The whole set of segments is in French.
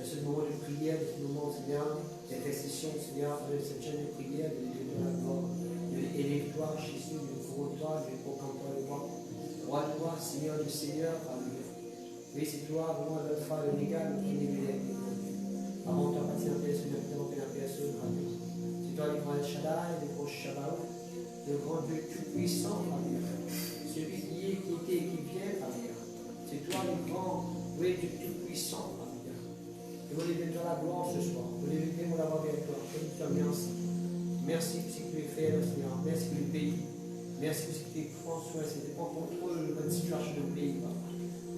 de ce moment de prière, de ce moment, Seigneur, d'intercession, Seigneur, de cette jeune de prière, de la gloire. Élève-toi, Jésus, couvre-toi, proclame-toi le roi. Roi de roi, Seigneur du Seigneur, Alléluia. Oui, c'est toi, vraiment, l'alpha, l'oméga, le premier et le avant toi, passer la paix, Seigneur, nous la personne, Alléluia. C'est toi, le grand El Shaddai, le grand Shabbat, le grand Dieu tout-puissant, Alléluia. Celui qui est, qui était et qui vient, Alléluia. C'est toi, le grand, oui, Dieu tout-puissant, Alléluia. Et vous levez dans la gloire ce soir. Vous levez pour l'avoir avec toi. Merci. Merci pour ce que tu es fait, Seigneur. Merci pour le pays. Merci pour ce que tu prends soin. C'est de prendre contrôle de la situation du pays, Papa.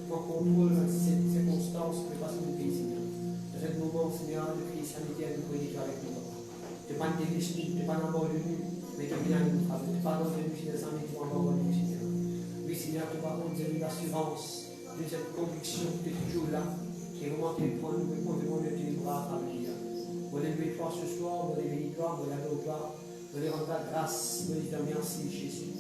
Prends contrôle de cette circonstance que passe le pays, Seigneur. Dans ce moment, Seigneur, de crise sanitaire, nous prenons avec nous, Papa. Tu n'es pas une délice, tu n'es pas un abord de nous, mais tu viens nous frapper. Tu n'es pas dans le nous, Seigneur, mais tu es un abord de nous, Seigneur. Oui, Seigneur, tu vas prendre de l'assurance, de cette conviction que tu es toujours là, qui est vraiment te prendre, nous pouvons de tes bras, Alléluia. Vous levez toi ce soir, vous levez toi, vous levez toi, vous levez rendre la grâce, vous dites merci Jésus.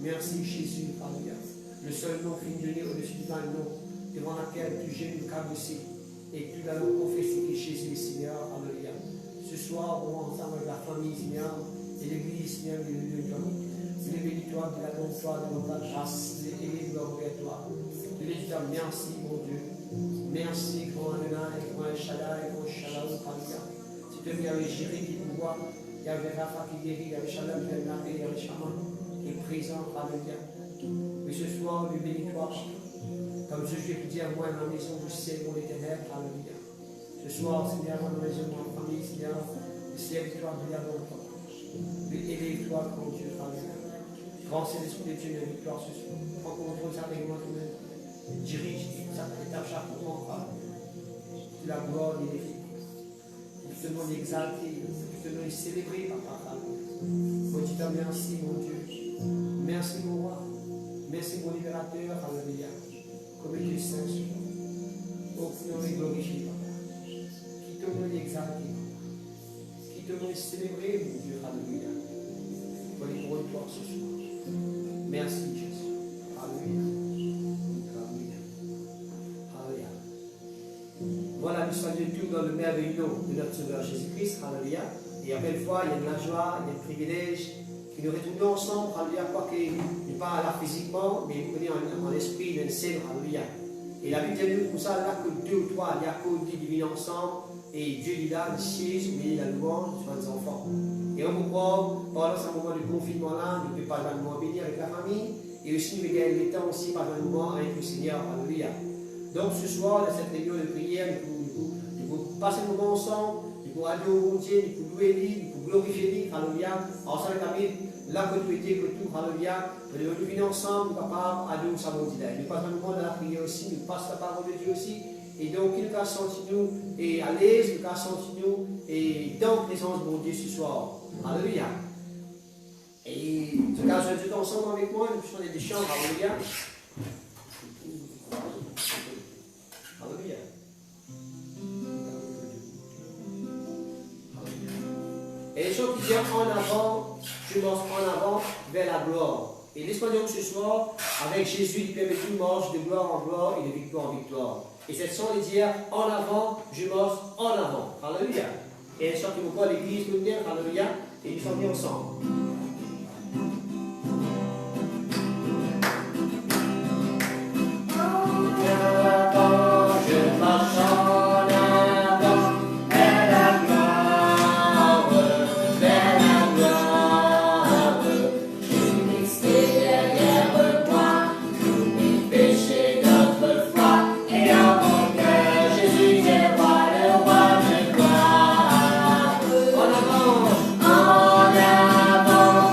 Merci Jésus, Alléluia. Le seul nom qui est donné au-dessus d'un nom, devant laquelle tu gênes le cabossé, et tu vas nous confesser que Jésus est Seigneur, Alléluia. Ce soir, on va ensemble avec la famille, Seigneur, et l'église, Seigneur, de toi. Vous levez toi, de la bonsoir, de la grâce, de l'église vers toi. Je dis merci, mon Dieu. Merci, grand Adonai, grand El Shaddai, grand Shalom, Alléluia. Il y avait Jérémie qui nous voit, il y avait Rafa qui guérit, il y avait Shalom qui est là, il y avait Shaman qui est présent, Alléluia. Mais ce soir, lui bénis toi, comme je vais te dire, moi, dans la maison, je sais mon éternel, Alléluia. Ce soir, Seigneur, dans la maison, dans la famille, Seigneur, le ciel, toi, brille avant toi. Lui élève-toi, grand Dieu, Alléluia. Grand Saint-Esprit de Dieu, la victoire ce soir. Prends contrôle ça avec moi toi-même. Dirige ça, étape chaque moment, de la gloire et des filles. Je te demande d'exalter, je te demande de célébrer, Papa. Moi, je te remercie, mon Dieu. Merci, mon roi. Merci, mon libérateur. Alléluia. Comme tu es saint, oh, qui te glorifié, Papa. Qui te demande d'exalter, Papa. Qui te demande de célébrer, mon Dieu. Alléluia. Pour les gros toi ce soir. Merci, Jésus. Alléluia. Voilà, nous sommes de tout dans le merveilleux nom de notre Sauveur Jésus-Christ, Alléluia. Et à belle fois, il y a de la joie, il y a de privilège, que nous retrouvons ensemble, Alléluia, quoique n'est pas là physiquement, mais nous venons en esprit d'un scène, Alléluia. Et la Bible dit pour ça, là que deux ou trois, il y a qu'au divin ensemble, et Dieu dit là, le siège, mais la louange sur les enfants. Et on peut croire, pendant ce moment de confinement-là, nous ne pouvons pas vraiment bénir avec la famille, et aussi nous gagner le temps aussi par un moment avec le Seigneur, Alléluia. Donc ce soir, dans cette réunion de prière, nous pouvons passer le moment ensemble, nous pouvons aller au bon Dieu, nous pouvons louer lui, nous pouvons glorifier lui, Alléluia. Ensemble avec la Bible, là que tu étais, que tout, Alléluia. Nous devons nous venir ensemble, papa, à nous, ça nous dit. Nous passons le moment de la prière aussi, nous passons la parole de Dieu aussi. Et donc, il nous a senti nous, et à l'aise, il nous a senti nous, et dans la présence de mon Dieu ce soir. Alléluia. Et en tout cas, je vais tout ensemble avec moi, nous faisons des chants, Alléluia. Alléluia. Et les chants qui viennent en avant, je marche en avant vers la gloire. Et l'espagnol ce soir, avec Jésus, il permet tout marche de gloire en gloire et de victoire en victoire. Et cette chant de dire en avant, je marche en avant. Alléluia. Et les chants qui me croient l'église, nous dire Alléluia. Et nous sommes mis ensemble. En avant,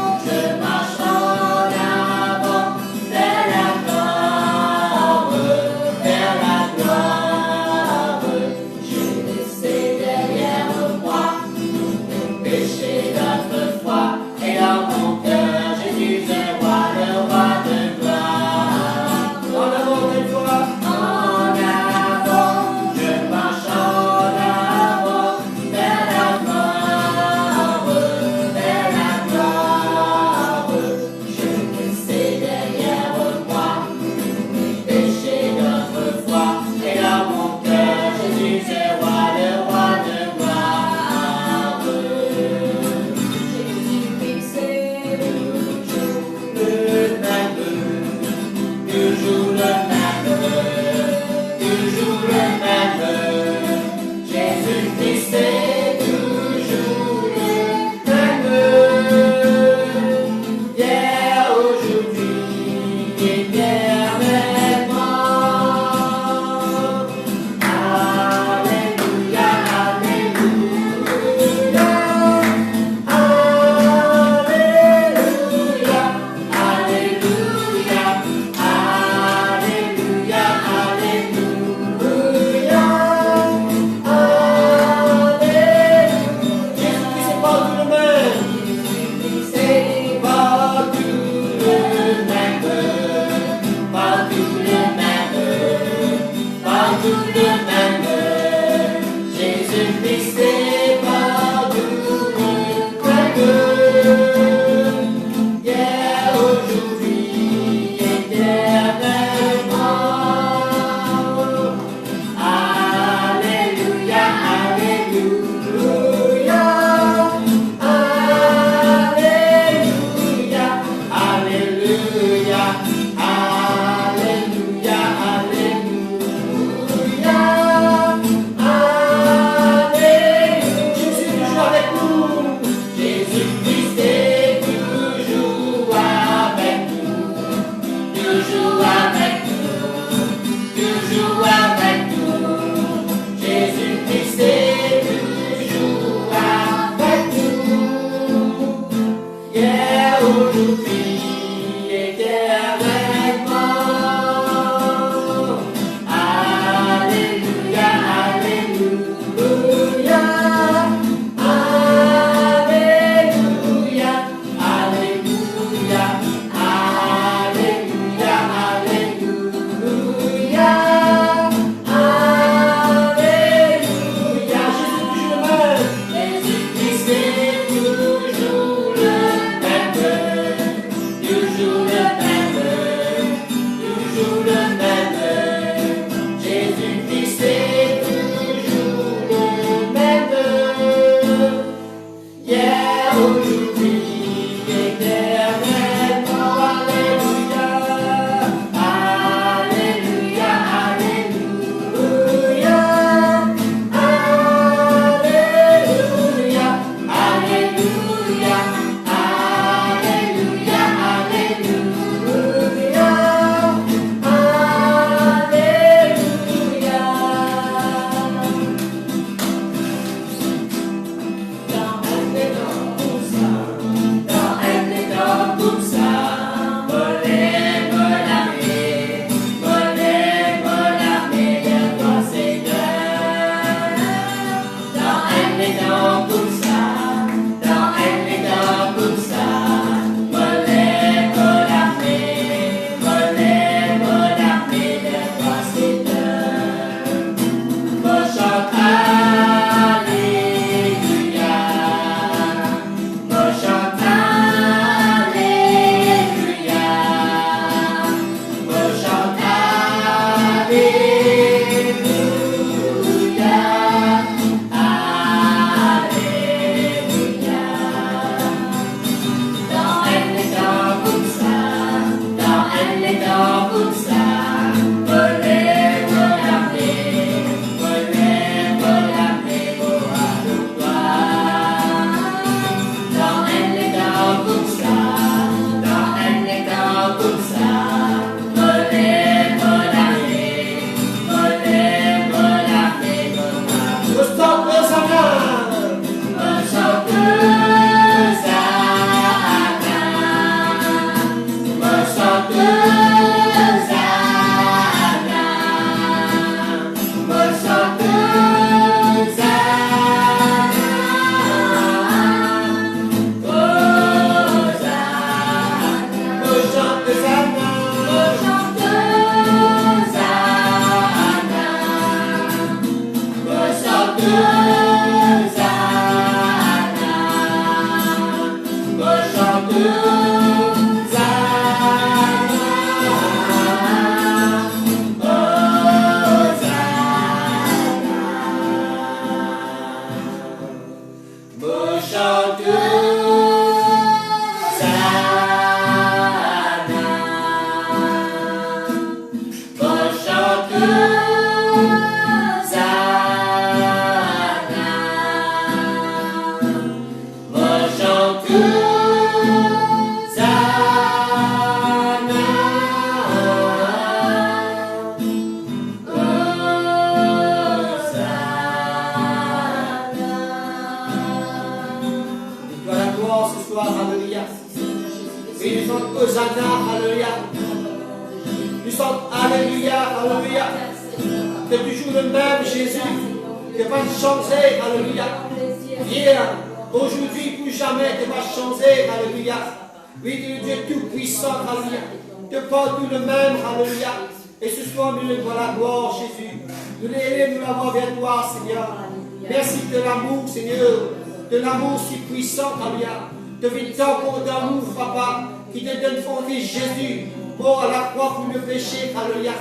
Merci de l'amour, Seigneur, de l'amour si puissant, Alléluia. De tant d'amour, Papa, qui te donne ton Fils Jésus, mort à la croix pour le péché, Alléluia,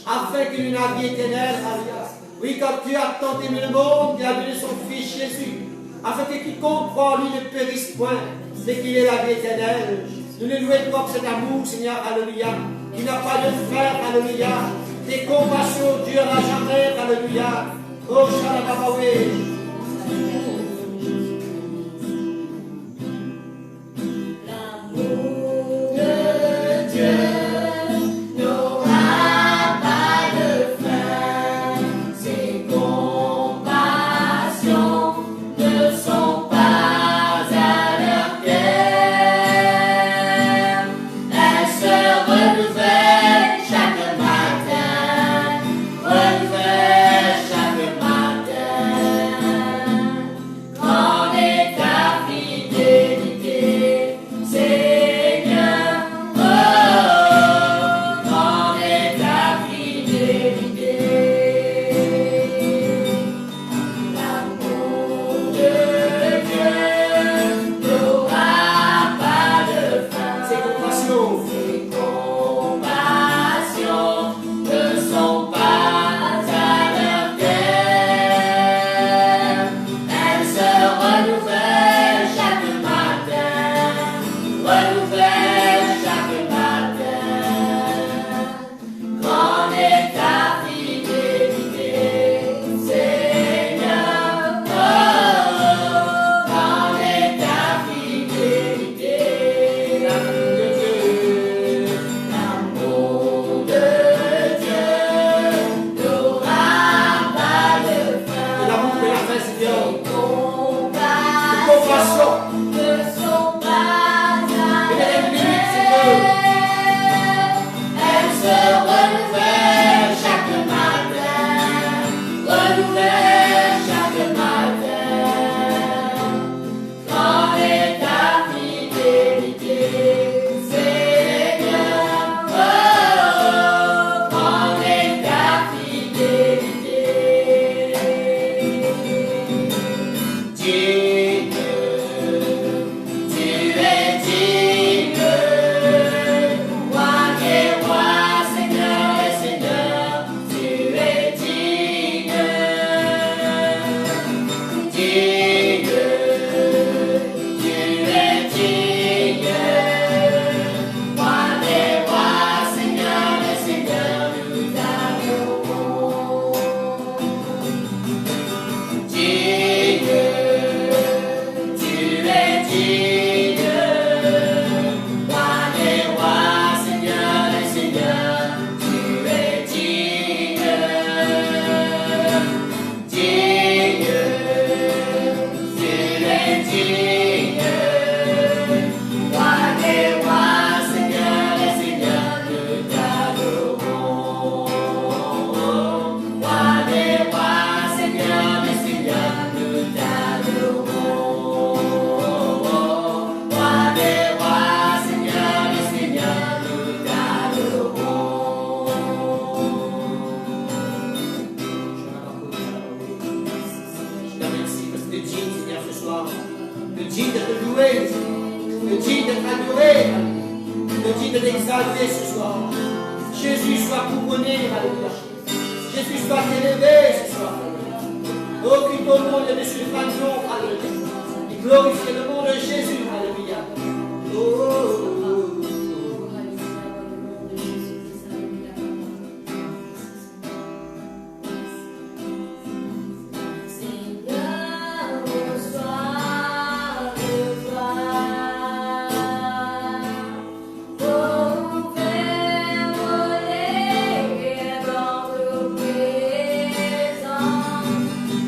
afin qu'il ait une vie éternelle, Alléluia. Oui, quand tu as tant aimé le monde, tu as donné son Fils Jésus, afin que quiconque croit en lui ne périsse point, mais qu'il ait la vie éternelle. Nous le louons pour cet amour, Seigneur, Alléluia, qui n'a pas de frère, Alléluia. Tes compassions durent à jamais, Alléluia. Oh, Shalababawé.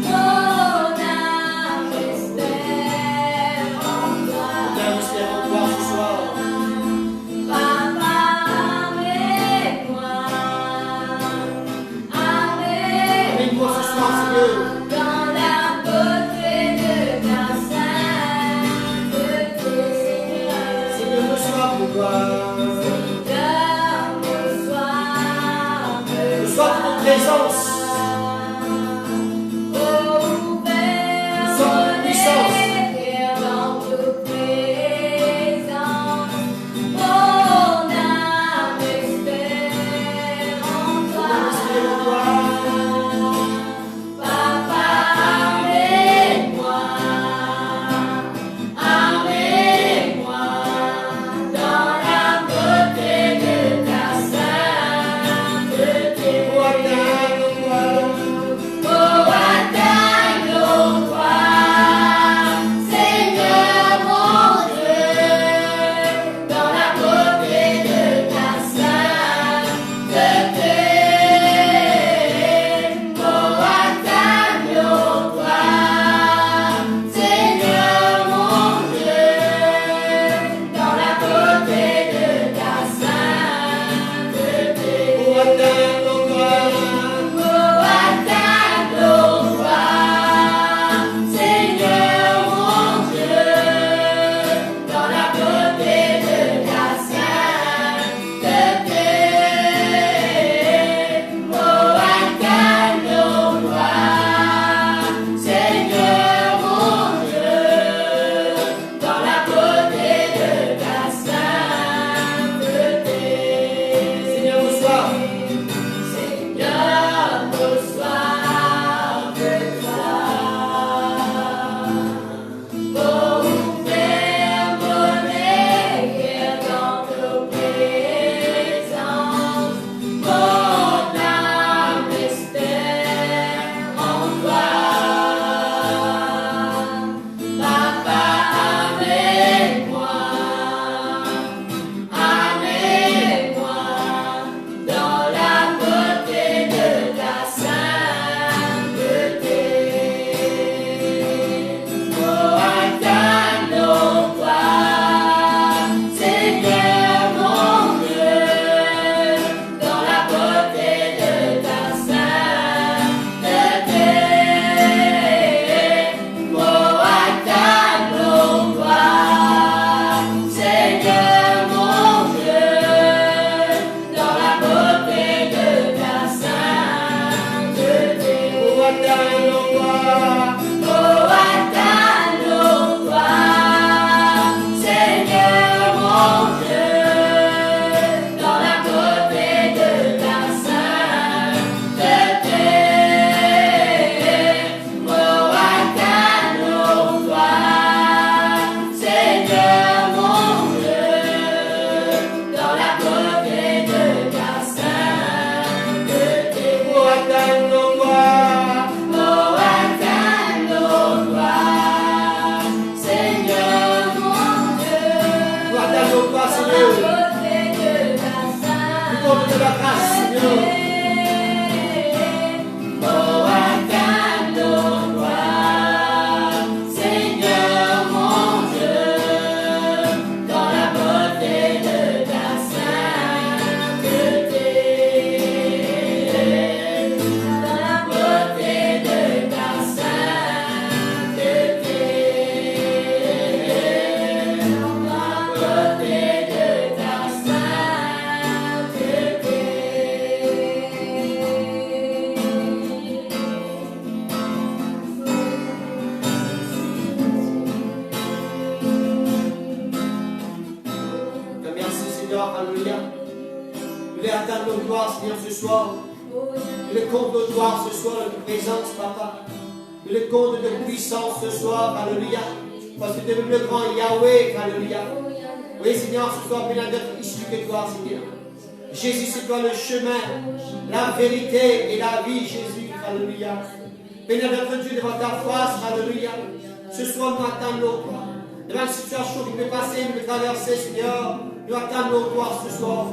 Ton âme espère. attendre nos gloires, Seigneur, ce soir. Nous les compte nos gloires ce soir, notre présence, Papa. Nous les compte de puissance ce soir, alléluia. Parce que tu es le plus grand Yahweh, alléluia. Oui, Seigneur, ce soir, plein d'autres issus que toi, Seigneur. Jésus, c'est toi le chemin, la vérité et la vie, Jésus, alléluia. Bénis notre Dieu devant ta face, alléluia. Ce soir, nous attendons nos gloires. Devant une situation qui peut passer, nous peut traverser, Seigneur, nous attendons nos gloires ce soir.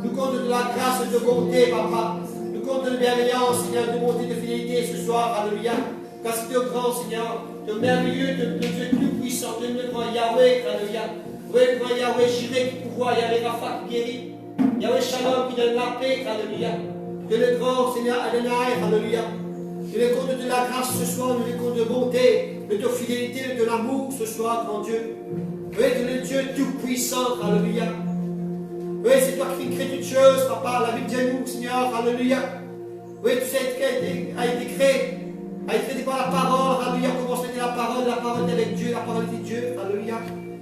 Nous comptons de la grâce et de bonté, Papa. Nous comptons de bienveillance, Seigneur, de bonté, de fidélité ce soir, alléluia. Parce que tu es grand, Seigneur, tu es merveilleux, tu es tout-puissant, tu es le grand Yahweh, alléluia. Oui, le grand Yahweh, Jireh qui pouvoir, Yahweh Rapha qui guérit, Yahweh Shalom qui donne la paix, alléluia. Tu es le grand Seigneur Adonai, alléluia. Nous les comptes de la grâce ce soir, nous les comptes de bonté, de ta fidélité, de l'amour ce soir, grand Dieu. Oui, tu es le Dieu tout-puissant, alléluia. Oui, c'est toi qui crée toutes choses, Papa, la vie de nous, Seigneur, alléluia. Oui, tu sais a été créé par la parole, alléluia. Comment c'était la parole avec Dieu, la parole était Dieu, alléluia.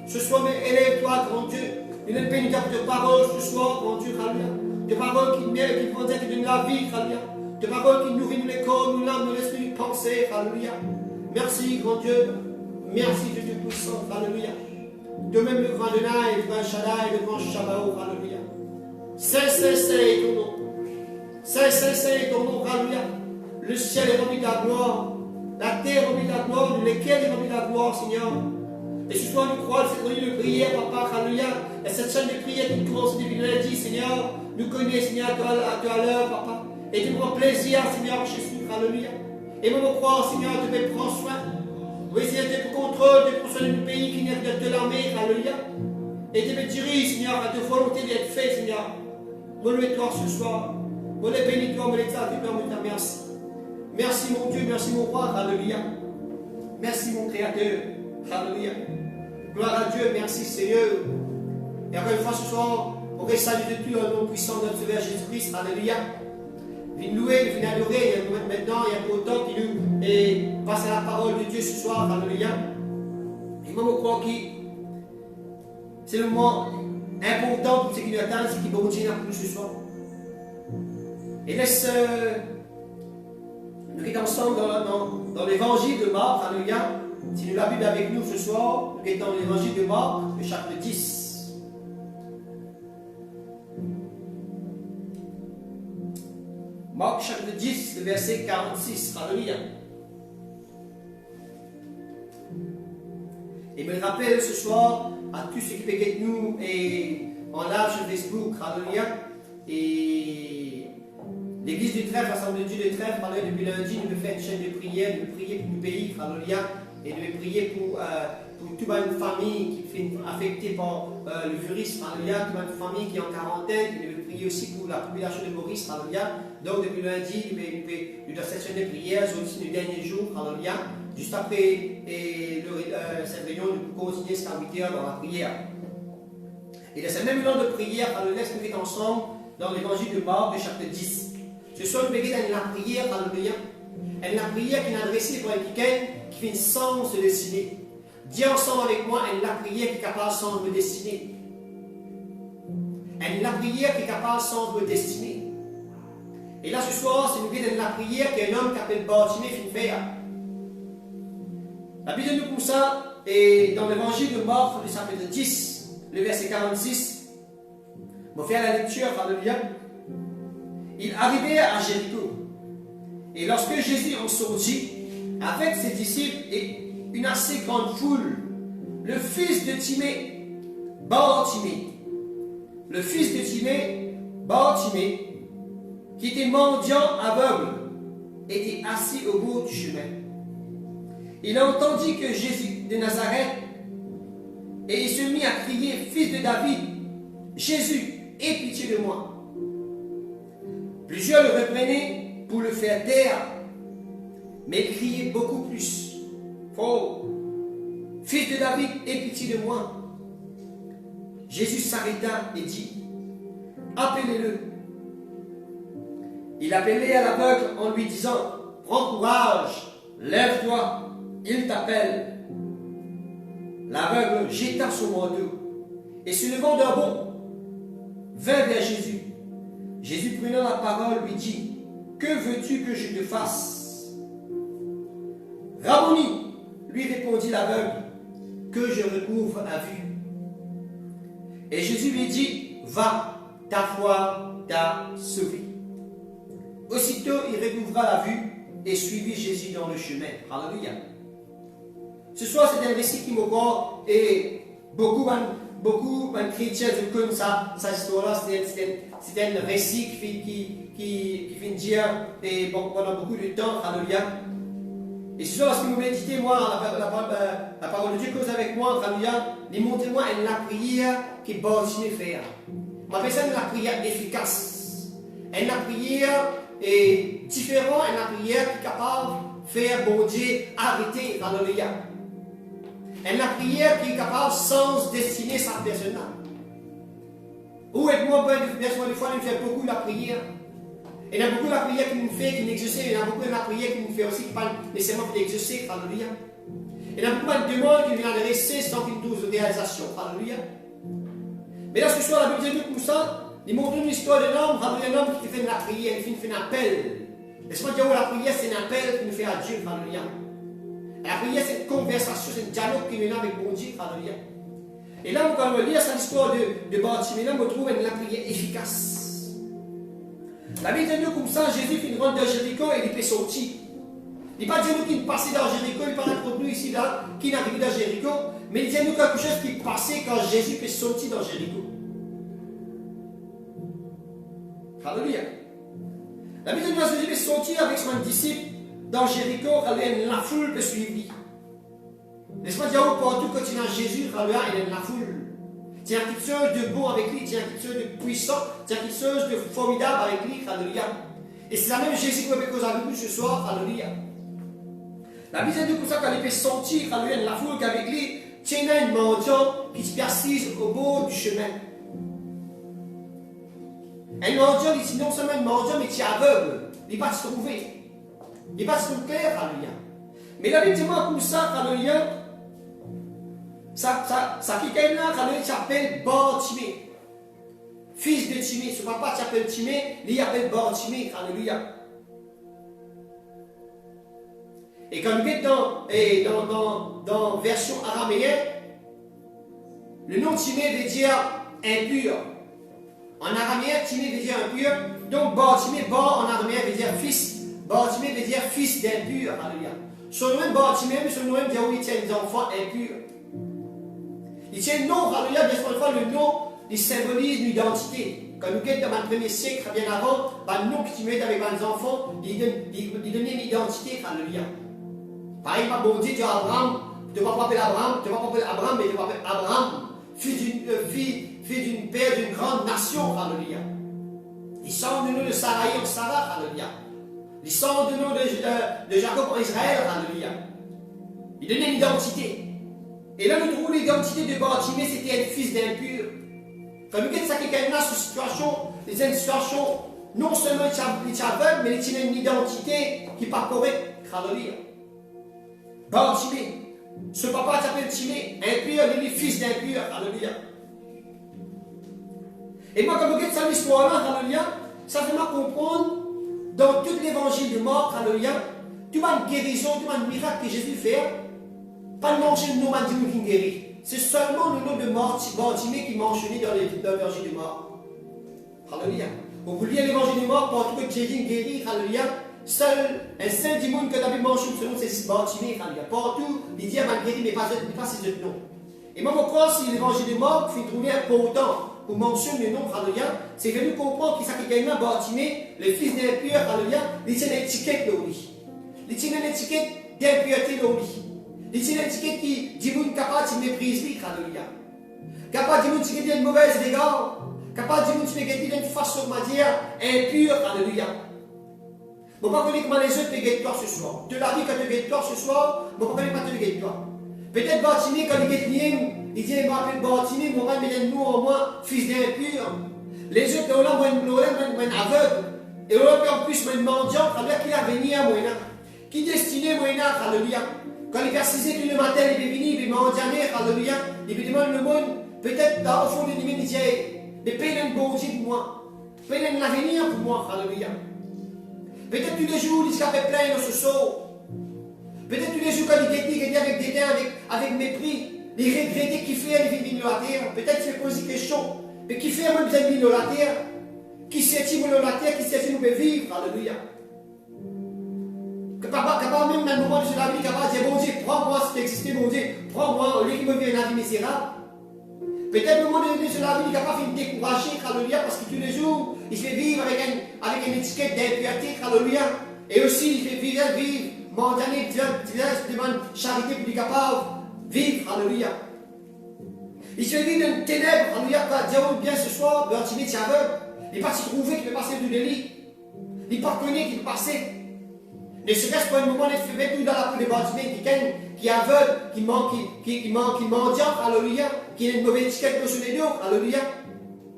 Ce soir, mais élève-toi, grand Dieu. Il est béni de paroles ce soir, grand Dieu, alléluia. Des paroles qui grandissent, qui donnent la vie, alléluia. Des paroles qui nourrissent les corps, nous l'âme, nous l'esprit, nous penser, alléluia. Merci, grand Dieu. Merci, Dieu tout-puissant, alléluia. De même le grand Adonai, le grand Shaddai, le grand Shabbat, alléluia. Saint est ton nom. Saint est ton nom, alléluia. Le ciel est rempli de ta gloire. La terre est remplie de ta gloire. Lesquels est rempli de ta gloire, Seigneur. Et ce soir, nous croyons cette nuit de prière, Papa, alléluia. Et cette chaîne de prière qui commence depuis lundi, Seigneur. Nous connaissons, Seigneur, à toi à l'heure, Papa. Et tu prends plaisir, Seigneur, Jésus, alléluia. Et même croire, Seigneur, tu peux prendre soin. Oui, Seigneur, tu peux contrôler, tu peux soigner le pays qui n'est de l'armée, alléluia. Et tu peux diriger, Seigneur, à ta volonté d'être fait, Seigneur. Relève-toi ce soir. Relève, bénis-toi, me l'exalte, me merci. Merci, mon Dieu, merci, mon roi, alléluia. Merci, mon Créateur, alléluia. Gloire à Dieu, merci, Seigneur. Et encore une fois ce soir, on va saluer de tout le nom puissant de notre Sauveur Jésus-Christ, alléluia. Viens louer, viens adorer, maintenant, il y a autant qui nous passe à la parole de Dieu ce soir, alléluia. Et moi, je crois que c'est le moment important pour ceux qui nous attendent, c'est qui vont continuer pour nous ce soir. Et laisse nous être ensemble dans l'évangile de Marc, alléluia. Si nous l'avons avec nous ce soir, nous sommes dans l'évangile de Marc, le chapitre 10. Marc chapitre 10, le verset 46. Alléluia. Et me rappelle ce soir à tous ceux qui peuvent être nous et en live sur Facebook. Alléluia. Et l'église du Trèfle, l'Assemblée de Dieu de Trèfle, depuis lundi, nous faisons une chaîne de prière, nous prier pour le pays. Alléluia. Et nous prier pour toute une famille qui est affectée par le virus. Alléluia. Toute une famille qui est en quarantaine. Et nous prier aussi pour la population de Maurice. Alléluia. Donc, depuis lundi, nous avons cette chaîne de prière, c'est aussi le dernier jour, alléluia. Juste après cette réunion, nous pouvons continuer cette activité dans la prière. Et dans cette même temps de prière, alléluia, nous sommes ensemble dans l'évangile de Marc, chapitre 10. Ce soir, nous sommes dans la prière, alléluia. Et la prière qui est adressée pour quelqu'un qui fait une sens de destinée. Dis ensemble avec moi, elle est la prière qui est capable de sens de destinée. Elle est la prière qui est capable de sens de destinée. Et là, ce soir, c'est nous guide dans la prière qu'un homme qui s'appelle Bartimée fin faire. La Bible nous pour ça, et dans l'évangile de Marc, le chapitre 10, le verset 46, on va faire la lecture, alléluia. Il arrivait à Jéricho. Et lorsque Jésus en sortit, avec ses disciples et une assez grande foule, le fils de Timée, Bartimée, le fils de Timée, Bartimée, qui était mendiant aveugle, était assis au bout du chemin. Il entendit que Jésus de Nazareth, et il se mit à crier, Fils de David, Jésus, aie pitié de moi. Plusieurs le reprenaient pour le faire taire, mais il criait beaucoup plus fort, Fils de David, aie pitié de moi. Jésus s'arrêta et dit, appelez-le. Il appelait à l'aveugle en lui disant, prends courage, lève-toi, il t'appelle. L'aveugle jeta son manteau et se levant d'un bond, vint vers Jésus. Jésus prenant la parole lui dit, que veux-tu que je te fasse? Rabboni, lui répondit l'aveugle, que je recouvre la vue. Et Jésus lui dit, va, ta foi t'a sauvé. Aussitôt il recouvra la vue et suivit Jésus dans le chemin. Alléluia. Ce soir, c'est un récit qui me croit et beaucoup de chrétiens comme ça, cette histoire-là, c'est un récit qui vient dire, et pendant beaucoup de temps, alléluia. Et ce soir, lorsque vous méditez, moi, la parole de Dieu cause avec moi, alléluia, montrez-moi la prière qui Bartimée fait. On appelle ça la prière efficace. Une prière est différente, une prière qui est capable de faire bon Dieu arrêter, alléluia. Une prière qui est capable sans destiner sa personne. Ou êtes-moi, bien sûr, des fois, nous faisons beaucoup la prière. Il y a beaucoup de la prière qui nous fait, qui n'exauce, il y a beaucoup de la prière qui nous fait aussi, qui parle nécessairement pour l'exaucer, alléluia. Il y a beaucoup de demandes qui viennent adresser sans qu'il nous dise réalisation, alléluia. Mais là, ce soir, la Bible dit comme ça, il montre une histoire d'un homme, un homme qui fait de la prière, il fait un appel. Laisse-moi dire, la prière, c'est un appel qui nous fait à Dieu, alléluia. La prière, c'est une conversation, c'est un dialogue qui nous a avec bon Dieu, alléluia. Et là, quand on va lire cette histoire de Bartimée, on trouve la prière efficace. La Bible dit comme ça, Jésus fait une ronde de Jéricho et il peut sortir. Il n'est pas dit nous qui passait dans Jéricho, il n'est pas contre nous ici, là, qui est arrivé dans Jéricho, mais il dit nous quelque chose qui passait quand Jésus peut sortir dans Jéricho. Alléluia. La Bible dit que Jésus peut sortir avec son disciple dans Jéricho, la foule peut suivre. Laisse-moi dire partout quand tu as Jésus, il y a la foule. Tu as quelque chose de beau avec lui, tu as quelque chose de puissant, tu as quelque chose de formidable avec lui, alléluia. Et c'est la même Jésus qui va faire cause avec nous ce soir, alléluia. La Bible dit comme ça qu'il peut sentir, alléluia, la foule qu'avec lui, tu as une mendiant qui se persiste au bout du chemin. Un mendiant, il dit non seulement un mendiant, mais tu es aveugle, il va se trouver. Il va se trouver clair, alléluia. Mais la Bible dit comme ça, alléluia. Ça quelqu'un là, il s'appelle Bartimée. Fils de Timée. Son papa s'appelle Timée, lui il appelle Bartimée. Alléluia. Et quand nous mettons dans version araméenne, le nom Timée veut dire impur. En araméen, Timée veut dire impur. Donc Bartimée, Bar en araméen veut dire fils. Bartimée veut dire fils d'impur. Alléluia. Son nom Bartimée, mais son nom veut dire où il tient des enfants impurs. Il tient le nom, alléluia, bien sûr, le nom, il symbolise l'identité. Quand nous sommes dans le premier siècle, bien avant, le nom que tu mets avec les enfants, il donnait une identité, alléluia. Par exemple, bon Dieu, tu as Abraham, tu ne vas pas appeler Abraham, tu ne vas pas appeler Abraham, mais tu vas appeler Abraham, fils d'une père d'une grande nation, alléluia. Il sort de nous de Sarah en Sarah, alléluia. Il sort de nous de Jacob en Israël, alléluia. Il donnait une identité. Et là, nous trouvons l'identité de Bartimée, c'était un fils d'impur. Quand nous regardons ça, quelqu'un là, cette situation, il a une situation, non seulement il est aveugle, mais il a une identité qui n'est pas correcte. Alléluia. Bartimée. Ce papa s'appelle Timée, impur, il est fils d'impur. Alléluia. Et moi, quand nous regardons cette histoire-là, alléluia, ça fait moi comprendre, dans tout l'évangile de Marc, alléluia, tu vois une guérison, tu vois un miracle que Jésus fait. Pas manger le nom de qui guérit. C'est seulement le nom de Bartimée qui est mentionné dans l'évangile de Marc. Alléluia. Vous lisez l'évangile de Marc, pour que Jésus guérit, alléluia. Seul un saint du monde que tu as mentionné ce nom, c'est Bartimée, alléluia. Partout, il dit à ma guéri, mais pas ces autres noms. Et moi, je crois que si l'évangile de Marc fait trouver important pour mentionner le nom, alléluia, c'est que nous comprenons qu'il s'agit quelqu'un Bartimée, le fils d'impur, alléluia, il tient une étiquette de lui. Il tient une étiquette d'impureté de lui. Il tient une étiquette qui dit que capable de mépriser lui, alléluia. Capable de dire qu'il y a une mauvaise regard. Capable de dire qu'il y a une façon de dire impure, alléluia. Je ne sais pas comment les autres te guettent toi ce soir. Tu l'as dit quand tu guettes toi ce soir, je ne sais pas comment tu guettes toi. Peut-être Bartimée, quand il guette Niem, il dit il m'appelle Bartimée, mon rêve est nous en moi, fils d'impur. Les autres, là, moi, aveugle. Et là, en plus, moi, mendiant, alléluia, qui a venu à moi, qui destiné moi, alléluia. Quand il est 6 h le matin, il est venu, il est mendiané, alléluia. Il lui demande le monde, peut-être, là, au fond de lui, il dit mais paye un bon Dieu pour moi. Peut-être l'avenir pour moi, alléluia. Peut-être tous les jours, il s'est fait plein dans ce saut. Peut-être tous les jours, quand il dit avec dédain, avec mépris, il regrette qui fait les vignes de la terre. Peut-être qu'il pose des questions. Mais qui fait moi besoin de vivre dans la terre? Qui sait-il dans la terre? Qui sait-il nous vivre? Alléluia. Capable même dans le moment de la vie, capable de dire, bon Dieu, prends-moi si tu existes, bon Dieu, prends-moi, au lieu qu'il me vienne une vie misérable. Peut-être le moment de la vie, il est capable de décourager, alléluia, parce que tous les jours, il se fait vivre avec une étiquette d'impureté, alléluia. Et aussi, il fait vivre, mendier, demande charité pour lui capable de vivre, alléluia. Il se fait vivre dans une ténèbre, alléluia, quand Dieu bien ce soir, Bertimé, tu es aveugle. Il n'est pas si trouvé qu'il peut passer du délit. Il n'est pas connu qu'il peut passer. Ne serait-ce pas un moment d'être fait tout dans la peau de Bertimé, qui est aveugle, qui mendiant, alléluia, qui a une mauvaise étiquette sur les deux, alléluia.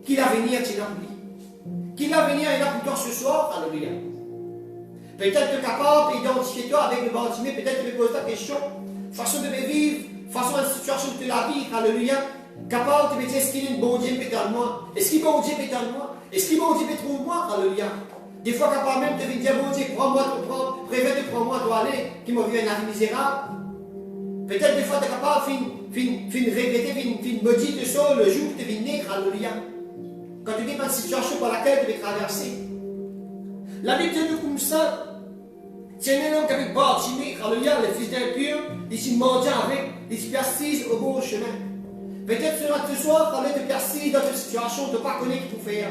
Qui l'avenir, tu n'as plus. Qui l'avenir est là pour toi ce soir, alléluia. Peut-être que tu es capable d'identifier toi avec le Bertimé, peut-être que tu poses ta question, façon de vivre, façon de situation de la vie, alléluia. Capable de me dire, est-ce qu'il y a une bon Dieu pétale moi? Est-ce qu'il y a un bon Dieu pétale moi? Est-ce qu'il y a un bon Dieu pétale moi? Alléluia. Des fois, capable même de dire, bon Dieu, prends-moi, préviens de prends-moi, toi aller, qui me vient un misérable. Peut-être des fois, tu es capable de regretter, de maudire de ça le jour où tu es né, alléluia. Quand tu es dans une situation par laquelle tu vas traverser. La Bible dit comme ça. Tiens un homme qui avait Bartimée, alléluia, le fils d'impur, il s'est mendiant avec, il s'est assis au bon chemin. Peut-être ce soir, quand tu es assis dans une situation, tu ne pas connaître ce qu'il faut faire.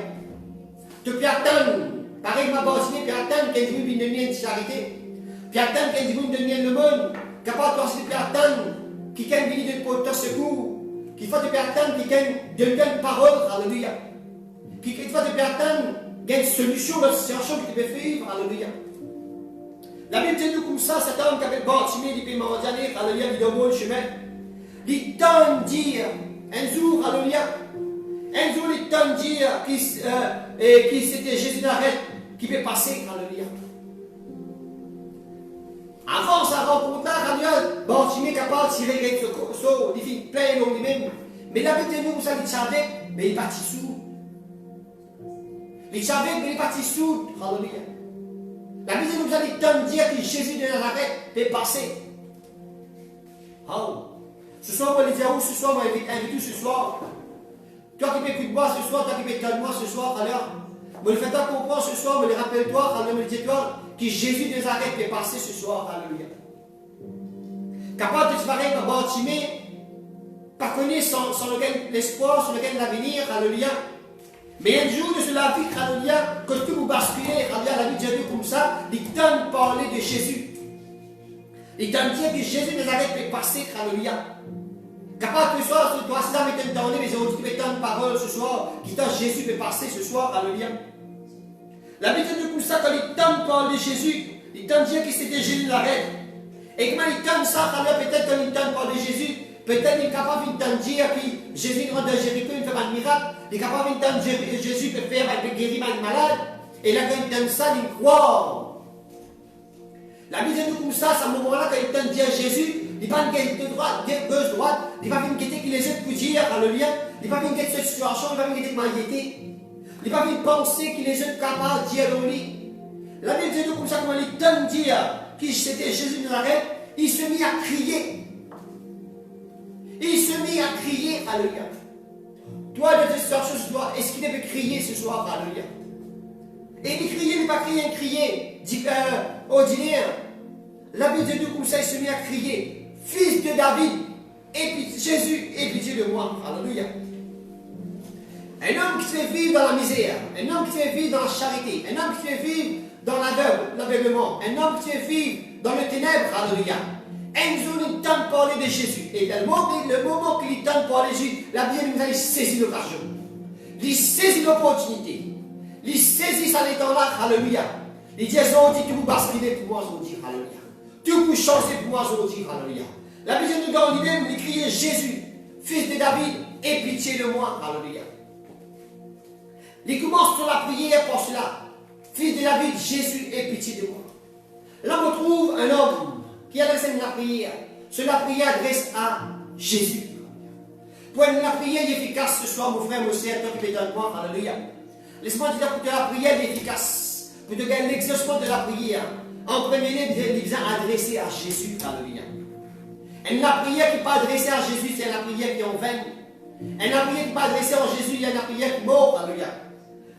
Tu peux attendre. Pareil, ma Bartimée, tu peux attendre qu'il y ait une charité. Tu peux attendre qu'il y ait une le monde. Capable de attendre qu'il y ait une pour te secours. Qu'il faut te attendre qu'il y ait une parole, alléluia. Qu'il faut te attendre qu'il y ait une solution dans la situation que tu peux vivre, alléluia. La Bible dit comme ça, cet homme qui avait Bartimée, il peut mendier, alléluia, il doit le chemin. Il donne dire, un jour, alléluia, un jour il donne dire qui c'était Jésus de Nazareth qui peut passer, alléluia. Avant sa rencontre, alléluia, Bartimée est capable de tirer avec ce saut, il fait plein de lui-même. Mais la Bible dit nous, ça, il savait, mais il est parti sourd. Il savait, mais il est parti sourd, alléluia. La Bible nous allons donner dire que Jésus de Nazareth peut passer. Oh. Ce soir, moi, les diables, ce soir, moi, invite ce soir. Toi qui m'écoutes moi ce soir, toi qui m'écoutes moi ce soir, alors. Me le fais-toi comprendre ce soir, me le rappelle-toi, alors me le dis-toi, que Jésus de Nazareth peut passer ce soir, alléluia. Capable de se barrer par Bartimée, pas connu sans lequel l'espoir, sans lequel l'avenir, alléluia. Mais un jour de la vie, alléluia, quand tout vous basculez, alléluia, la vie de Dieu comme ça, il donne parler de Jésus. Il donne dire que Jésus de Nazareth peut passer, alléluia. Capable que ce soir, toi, si ça m'est entendu, mais j'ai dit que tant de paroles ce soir, qui donne Jésus peut passer ce soir, alléluia. La Bible dit comme ça, quand il donne parler de Jésus, il donne dire que c'était Jésus de Nazareth. Et comment il donne ça, alléluia, peut-être quand il donne parler de Jésus, peut-être il est capable de dire que Jésus rentre dans Jéricho, il fait un miracle. Il est capable de dire que Jésus peut faire guérir un malade. Et là, quand il donne ça, il croit. La Bible dit comme ça, à ce moment-là, quand il donne dire Jésus, il ne va pas de droite, gauche, droite. Il ne va pas guetter que les autres peuvent dire, alléluia. Il ne va pas guetter cette situation, il ne va pas guetter malgaité. Il ne va pas penser que les autres capables de dire au lit. La Bible dit comme ça, quand il donne dire que c'était Jésus de Nazareth, il se mit à crier. Il se mit à crier, alléluia. Toi, de cette situation ce soir, est-ce qu'il devait crier ce soir, alléluia? Et il criait, il n'est pas crié, un crier ordinaire. La Bible dit comme ça, il se mit à crier. Fils de David, Jésus, aie pitié de moi, alléluia. Un homme qui se fait vivre dans la misère, un homme qui se fait vivre dans la charité, un homme qui se fait vivre dans l'aveuglement, un homme qui se fait vivre dans le ténèbre, alléluia. Un jour, il tente de parler de Jésus. Et le moment qu'il tente de parler de Jésus, la Bible nous a saisi l'occasion. Il saisit l'opportunité. Il saisit ça l'étang-là, alléluia. Il dit, aujourd'hui, tout vous basculez pour moi, aujourd'hui, alléluia. Tout vous changez pour moi, aujourd'hui, alléluia. La Bible nous donne lui-même, il crie Jésus, fils de David, aie pitié de moi, alléluia. Il commence sur la prière pour cela. Fils de David, Jésus, aie pitié de moi. Là, on trouve un homme qui adresse la prière. Cela prière adresse à Jésus. Pour la prière est efficace ce soir, mon frère, mon sœur, toi qui m'étonnes moi, alléluia. laisse-moi dire pour que la prière est efficace, pour que gagner l'exaucement de la prière, en premier lieu, il est adressé à Jésus. Alléluia. Et la prière qui n'est pas adressée à Jésus, c'est la prière qui est en vain. Et la prière qui n'est pas adressée à Jésus, il y a la prière qui est morte. Alléluia.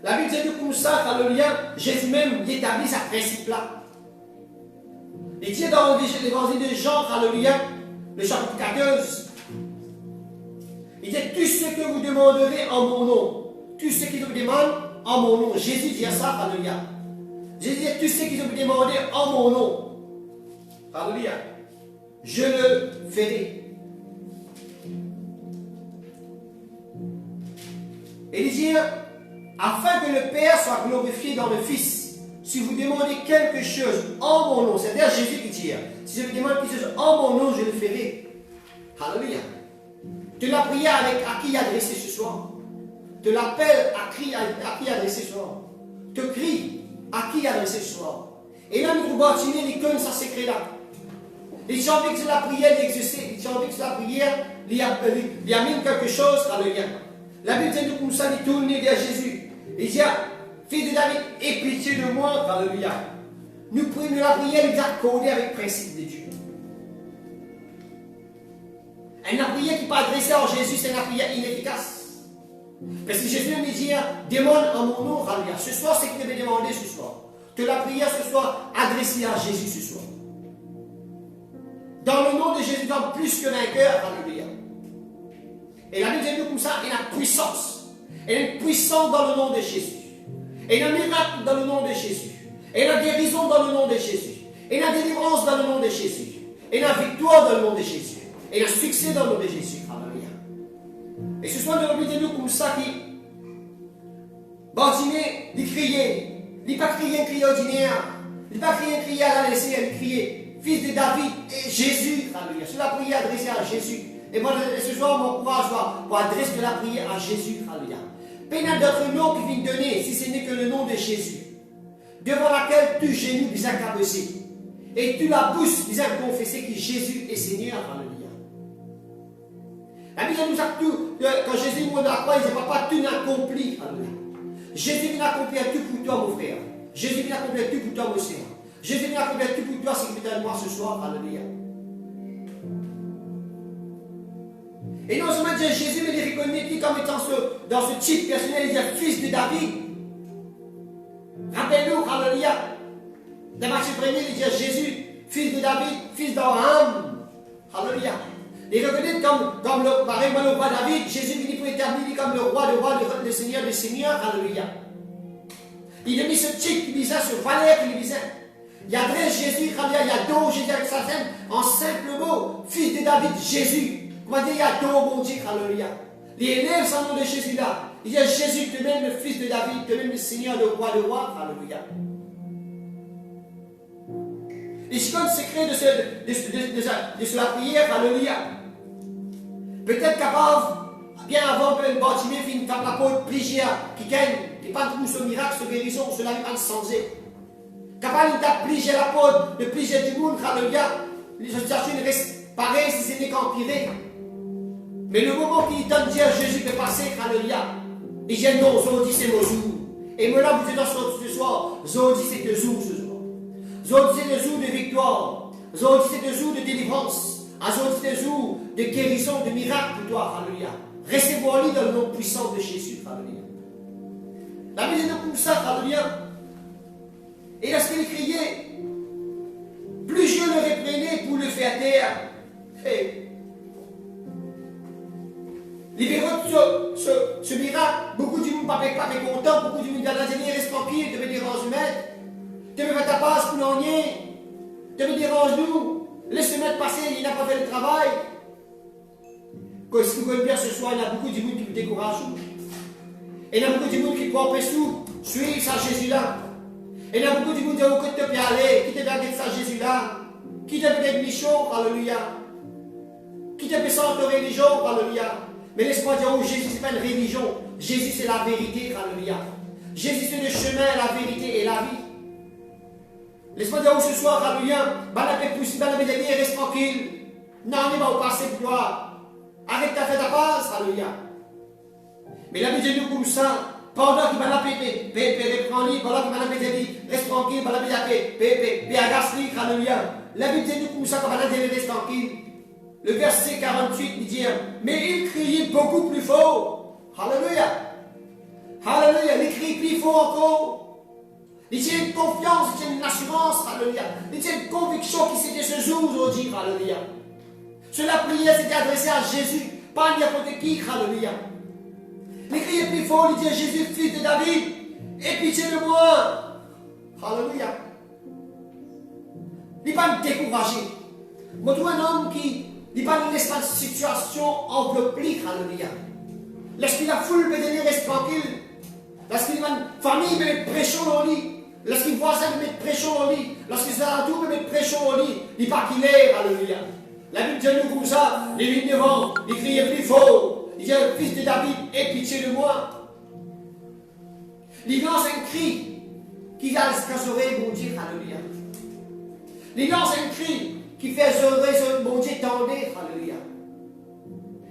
La Bible dit comme ça, alléluia, Jésus même il établit sa principe-là. Il dit dans l'évangile de Jean, alléluia, le chapitre 14, il dit tout ce que vous demanderez en mon nom, tout ce qui vous demandent en mon nom. Jésus dit ça, alléluia. Jésus dit tout ce qui vous demandez en mon nom, alléluia, je le ferai. Et il dit, afin que le Père soit glorifié dans le Fils. Si vous demandez quelque chose en mon nom, c'est-à-dire Jésus qui dit, si je vous demande quelque chose en mon nom, je le ferai. Alléluia. Tu l'as prié avec à qui adresser ce soir. Tu l'appelles à qui adresser ce soir. Tu cries à qui adresser ce soir. Et là, nous bâtissons l'icône, ça secret là. Et j'ai envie que la prière l'exercer. J'ai envie que la prière lui amène quelque chose. Alléluia. La Bible dit comme ça, il tourne vers Jésus. Il dit, fils de David, aie pitié de moi. Alléluia. Nous prions la prière, nous accorder avec le principe de Dieu. Et la prière qui n'est pas adressée à Jésus, c'est une prière inefficace. Parce que Jésus me dit, demande en mon nom. Alléluia. Ce soir, c'est que tu veux demander ce soir. Que la prière ce soit adressée à Jésus ce soir. Dans le nom de Jésus, dans plus que vainqueur. Alléluia. Et la Bible dit comme ça, il y a une puissance. Il y a une puissance dans le nom de Jésus. Et il y a un miracle dans le nom de Jésus. Et il y a guérison dans le nom de Jésus. Et il y a délivrance dans le nom de Jésus. Et il y a victoire dans le nom de Jésus. Et il y a succès dans le nom de Jésus. Alléluia. Et ce soir, nous dit comme ça qui bandiner, il crier. Il n'est pas crier un cri ordinaire. Il n'est pas crier un cri à la laisser, il crier fils de David et Jésus. Alléluia. C'est la prière adressée à Jésus. Et moi, ce soir, mon courage pour adresser la prière à Jésus. Alléluia. Pénal d'autres noms qui viennent donner, si ce n'est que le nom de Jésus, devant laquelle tu gémis bien cabessé, et tu la bouche bien confessé que Jésus est Seigneur. Alléluia. La Bible nous a tout, quand Jésus m'a dit à quoi, il dit, papa, tu n'as accompli. Alléluia. Jésus vient accomplir tout pour toi, mon frère. Jésus vient accomplir tout pour toi, mon sœur. Jésus vient accomplir tout pour toi, c'est que tu as moi ce soir. Alléluia. Et non seulement Jésus me les reconnaît comme étant dans ce type personnel, il dit fils de David. Rappelez-nous, alléluia. Dans Matthieu 1er, il dit Jésus, fils de David, fils d'Abraham. Alléluia. Il reconnaît comme le roi David, Jésus venu pour établir comme le roi, le Seigneur des Seigneurs. Alléluia. Il a mis ce type qui disait, ce valeur qui disait. Il adresse Jésus, alléluia, il y a deux Jésus avec sa scène, en simple mot, fils de David, Jésus. Comment dire, il y a deux mon Dieu, alléluia. Il élève son nom de Jésus là. Il dit Jésus, tu même le fils de David, tu même le Seigneur, le roi, alléluia. Et c'est comme le secret de la prière, alléluia. Peut-être capable, bien avant que le bâtiment finisse par la porte plusieurs qui gagne, qui parle de ce miracle, ce guérison, cela n'est pas changé. Capable de plier la porte, de plier du monde, alléluia. Les situations restent pareilles si ce n'est qu'empiré. Mais le moment qu'il donne dire Jésus peut passer, alléluia. Il dit non, Zodi c'est mon jour. Et moi là, vous êtes dans ce soir, Zodi c'est le jour ce soir. Zodi c'est le jour de victoire. Zodi c'est le jour de délivrance. Zodi c'est le jour de guérison, de miracle pour toi, alléluia. Recevez-le dans le nom puissant de Jésus, alléluia. La Bible est comme ça, alléluia. Et lorsqu'il criait, plus je le reprenais pour le faire taire. Hey. Libérons ce miracle. Beaucoup de monde pas content, beaucoup de monde dans la dernière reste tranquille, te me dérange mettre. Te me mettre ta passe pour l'ennier. Te me dérange nous. Laisse-le mettre passer, il n'a pas fait le travail. Quand si vous voulez bien ce soir, il y a beaucoup de monde qui vous décourage. Et il y a beaucoup de monde qui croit tout. Suis ça Jésus-là. Et il y a beaucoup de monde qui te peut aller, qui te peut aller ça Jésus-là. Qui te peut être michon, alléluia. Qui te peut sentir religion, alléluia. Mais laisse-moi dire, oh, Jésus, ce n'est pas une religion. Jésus, c'est la vérité, alléluia. Jésus, c'est le chemin, la vérité et la vie. Laisse-moi dire, oh, ce soir, alléluia, la paix possible, la médaille, reste tranquille. Non, on va au passé pour toi. Arrête ta fête à passe, alléluia. Mais la Bible dit comme ça, Pendant qu'il va reprendre, pendant qu'il va dit, reste tranquille, il va puis agace-lui, alléluia. La Bible dit nous comme ça, quand on va dire reste tranquille. Le verset 48 il dit, mais il criait beaucoup plus fort. Alléluia. Alléluia. Il crie plus fort encore. Il tient une confiance, il tient une assurance. Alléluia. Il tient une conviction qui c'était ce jour aujourd'hui. Alléluia. Sur la prière, c'était adressé à Jésus, pas n'importe qui. Alléluia. Il criait plus fort, il dit Jésus, fils de David, aie pitié de moi. Alléluia. Il n'est pas découragé. Moi, je trouve un homme qui n'est pas dans une situation enveloppée. Alléluia. Lorsqu'il a foule, il reste tranquille. Lorsqu'il a une famille, il met pression au lit. Lorsqu'il voit ça, il met pression au lit. Lorsqu'il a tout, il met pression au lit. Il n'est pas qu'il est. Alléluia. La Bible dit nous comme ça, les lignes devant, il criait plus fort. Il dit, fils de David, aie pitié de moi. Il lance un cri qui a les oreilles, mon Dieu, alléluia. Il lance un cri qui fait les oreilles, mon Dieu, tendez, alléluia.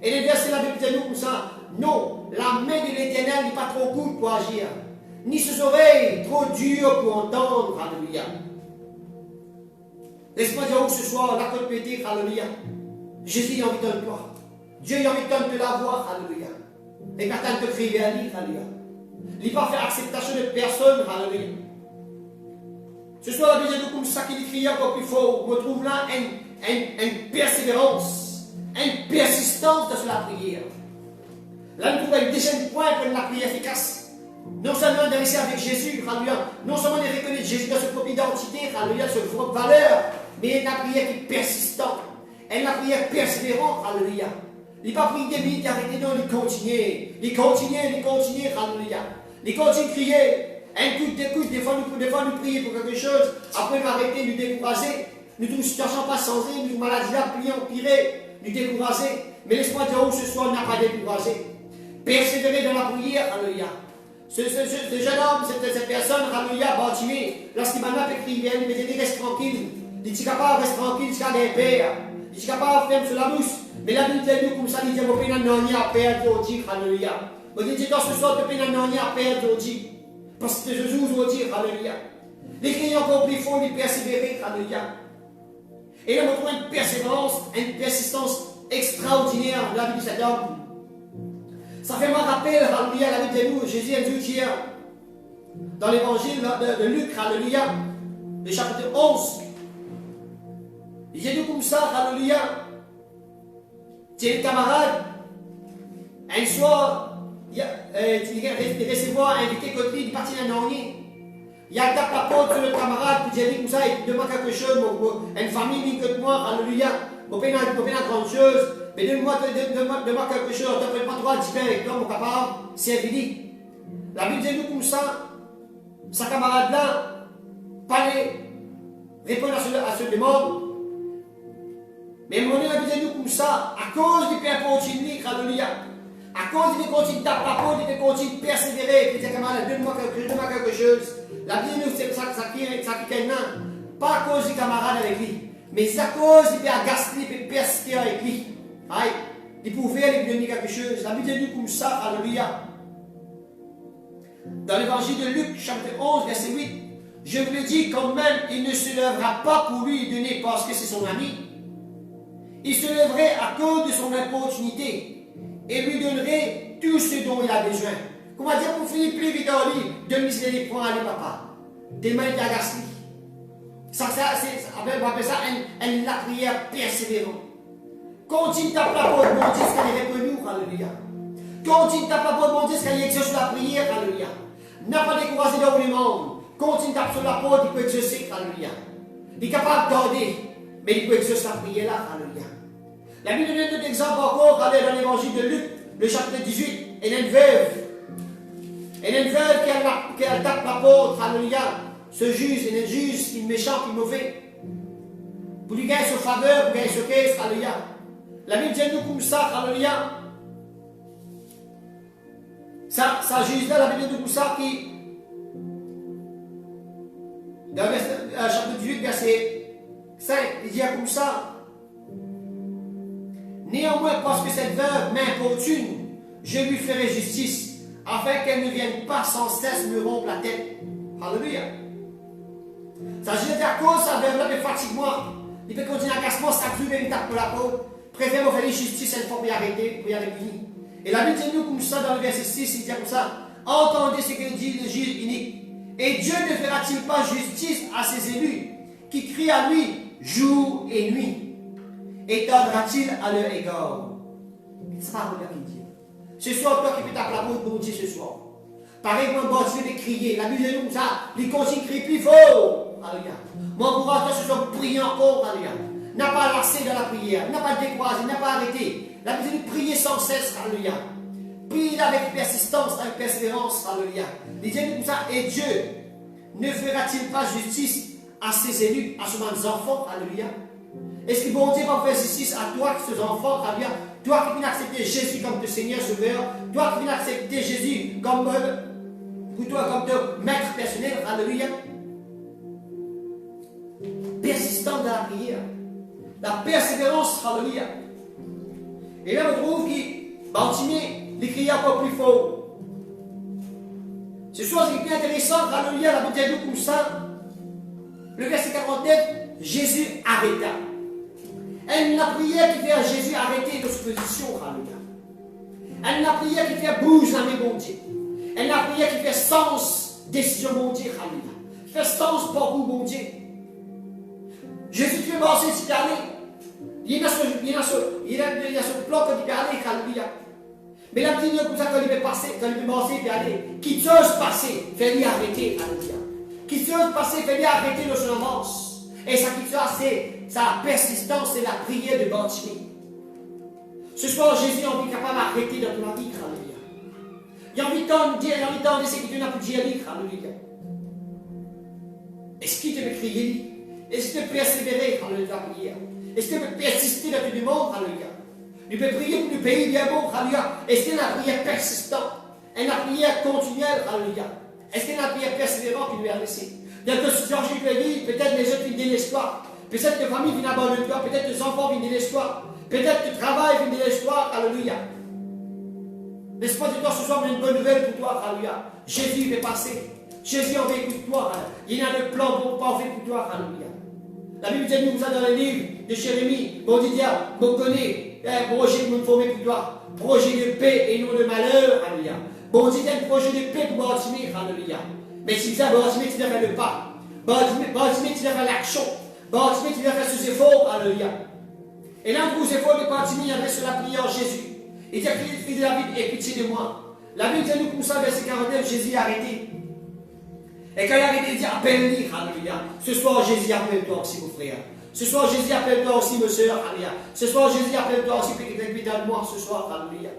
Et les versets de la Bible dit nous comme ça, non, la main de l'Éternel n'est pas trop courte pour agir, ni ses oreilles trop dures pour entendre, alléluia. Laisse-moi dire où ce soir, la côte pétée, alléluia. Jésus a envie de toi. Dieu a envie de la voir, alléluia. Et quand tu te crier à lui, alléluia. Il n'a pas fait acceptation de personne, alléluia. Ce soir, la Bible dit comme ça qu'il crie encore plus fort. On retrouve là une persévérance, une persistance dans la prière. Là, nous trouvons un deuxième point pour la prière efficace. Non seulement de rester avec Jésus, alléluia. Non seulement de reconnaître Jésus dans sa propre identité, alléluia, sa propre valeur, mais une prière qui est persistante. Une prière persévérante, alléluia. Il n'a pas pris des minutes d'arrêter, non, il continue. Il continue, alléluia. Il continue de crier. Un coup d'écoute, des fois nous prions pour quelque chose, après nous arrêter, nous décourager. Nous trouvons une situation pas changée, nous maladie là, plier, empirer, nous décourager. Mais laisse-moi dire où ce soir, on n'a pas découragé. Persévérer dans la prière, alléluia. Ce jeune homme, cette personne, alléluia, Bartimée, lorsqu'il m'a appelé, il m'a dit, reste tranquille. Il dit, capable, reste tranquille, jusqu'à des pères. Il dit, capable, ferme sur la bouche. Mais la Bible dit comme ça, il dit, mon pénal n'en a à perdre aujourd'hui, alléluia. On dit, dans ce soir, le pénal n'en a à perdre aujourd'hui. Parce que Jésus aujourd'hui, alléluia. Les criants encore plus fort, ils persévérer, alléluia. Et là, on trouve une persévérance, une persistance extraordinaire dans la vie de cet homme. Ça fait moi rappel, alléluia, la vie de nous, Jésus a dit hier, dans l'évangile de Luc, alléluia, le chapitre 11. Il dit comme ça, alléluia. Tu es camarade, un soir, il recevoir invité côté, il partit dans l'année. Il a tapé la porte sur le camarade, puis il dit comme ça, il demande quelque chose, une famille que moi, alléluia, on peut pas grande chose, mais donne-moi quelque chose, on ne peut pas droit de discuter avec toi, mon capable, c'est fini. La Bible dit comme ça, sa camarade-là, parlait, répondre à ce demande. Mais à un moment donné, la Bible dit comme ça, à cause du Père continue, alléluia. À cause du continue de taper la porte, il continue de persévérer, il dit camarade, donne-moi quelque chose. La Bible nous c'est ça qui est pas à cause du camarade avec lui, mais c'est à cause du Père Gasly, il peut persévérer avec lui. Aïe, il pouvait lui donner quelque chose. La Bible dit comme ça, alléluia. Dans l'évangile de Luc, chapitre 11, verset 8, je vous le dis, quand même, il ne se lèvera pas pour lui donner parce que c'est son ami. Il se lèverait à cause de son importunité et lui donnerait tout ce dont il a besoin. Comment dire pour finir plus vite en lui, donne-lui les points à lui, papa. Tellement il a gâché. On appelle ça la prière persévérante. Continue de taper la porte, mon Dieu, ce qu'elle est revenue, alléluia. Continue de taper la porte, mon Dieu, ce qu'elle exerce la prière, alléluia. N'a pas découragé dans le monde. Continue de taper sur la porte, il peut exercer, alléluia. Il est capable de garder, mais il peut exercer la prière là, alléluia. La Bible donne un exemple encore, allez dans l'évangile de Luc, le chapitre 18, il y a une veuve. Il y a une veuve qui tape la porte, alléluia. Ce juge, il est un juge, il est méchant, il est mauvais. Pour lui gagner sa faveur, pour gagner sa caisse, alléluia. La Bible dit nous comme ça, alléluia. Ça juge là, la Bible dit nous comme ça, qui, dans le chapitre 18, verset 5, il dit comme ça. Néanmoins, parce que cette veuve m'importune, je lui ferai justice afin qu'elle ne vienne pas sans cesse me rompre la tête. Alléluia. Ça veut dire à cause, ça veut dire fatigue-moi. Il peut continuer à casser chaque jour, il tape pour la peau. Préfère me faire justice une fois pour y arrêter, pour y aller punir. Et la Bible dit nous comme ça dans le verset 6, il dit comme ça. Entendez ce que dit le juge unique. Et Dieu ne fera-t-il pas justice à ses élus qui crient à lui jour et nuit? Étendra-t-il à leur égard? C'est pas le gars qui dit. Ce soir, toi qui peux taper la peau pour Dieu ce soir. Par exemple, bon Dieu de crier. La Bible dit comme ça, il continue de crier plus fort. Alléluia. Mon courage, ce soir, prier encore. Alléluia. N'a pas lassé dans la prière, n'a pas découragé, n'a pas arrêté. La Bible dit prier sans cesse. Alléluia. Priez avec persistance, avec persévérance. Alléluia. Il dit comme ça, et Dieu ne fera-t-il pas justice à ses élus, à ses enfants? Alléluia. Est-ce que bon Dieu va faire justice à toi, ces enfants? Alléluia. Toi qui viens accepter Jésus comme ton Seigneur Sauveur, toi qui viens accepter Jésus comme pour toi comme ton maître personnel. Alléluia. Persistant dans la prière. La persévérance. Alléluia. Et là, on trouve que Bartimée, les crie encore plus fort. Ce soir, c'est bien intéressant. Alléluia, la Bible dit comme ça. Le verset 49, Jésus arrêta. Elle la prière qui fait à Jésus arrêter de sa position. Alléluia. Elle la prière qui fait bouger la main, bon Dieu. Elle la prière qui fait sens, décision, bon Dieu. Alléluia. Qui fait sens pour vous, bon Dieu. Jésus qui est mort, c'est ce qu'il il y a ce plan quand il peut aller. Alléluia. Mais la petite comme ça, quand il peut passer, quand il peut passer, il peut aller. Qui t'ose passer, fais-lui arrêter. Alléluia. Qui t'ose passer, fais-lui arrêter de son avance. Et ça qui t'ose, c'est sa persistance, c'est la prière de Bartimée. Ce soir, Jésus a envie capable d'arrêter dans ton vie. Alléluia. Il a envie de dire, il a envie de dire ce que tu n'as plus dit. Alléluia. Est-ce qu'il te peut crier? Est-ce que tu peux persévérer dans la prière? Est-ce que tu peux persister dans tout le monde? Alléluia. Tu peux prier pour le pays bien bon. Alléluia. Est-ce qu'il y a une prière persistante? Une prière continuelle? Alléluia. Est-ce qu'il y a une prière persévérante qui lui a laissé? Dans ta situation, je peux dire, peut-être les autres viennent de l'espoir. Peut-être que ta famille vient abandonner toi. Peut-être que tes enfants viennent de l'espoir. Peut-être que tu travailles vient de l'espoir. Alléluia. L'espoir de toi ce soir, une bonne nouvelle pour toi. Alléluia. Jésus est passé. Jésus en veut pour toi. Il y a le plan pour pas en fait pour toi. Alléluia. La Bible dit nous dans le livre de Jérémie, bon Dieu, bon connaît, projet de nous former pour toi, projet de paix et non de malheur, alléluia. Bon Dieu, un projet de paix pour Bartimée, alléluia. Mais si ça, Bartimée, tu dois faire le pas, Bartimée, tu dois faire l'action, Bartimée, tu dois faire ses efforts, alléluia. Et là, pour ses efforts de Bartimée, il y avait sur la prière Jésus. Il dit, fils de David, aie pitié de moi. La Bible dit nous comme ça, verset 49, Jésus a arrêté. Et quand il a arrêté, il dit appelle-lui, alléluia. Ce soir, Jésus appelle-toi aussi, mon frère. Ce soir, Jésus appelle-toi aussi, ma soeur, alléluia. Ce soir, Jésus appelle-toi aussi, petit moi ce soir, alléluia.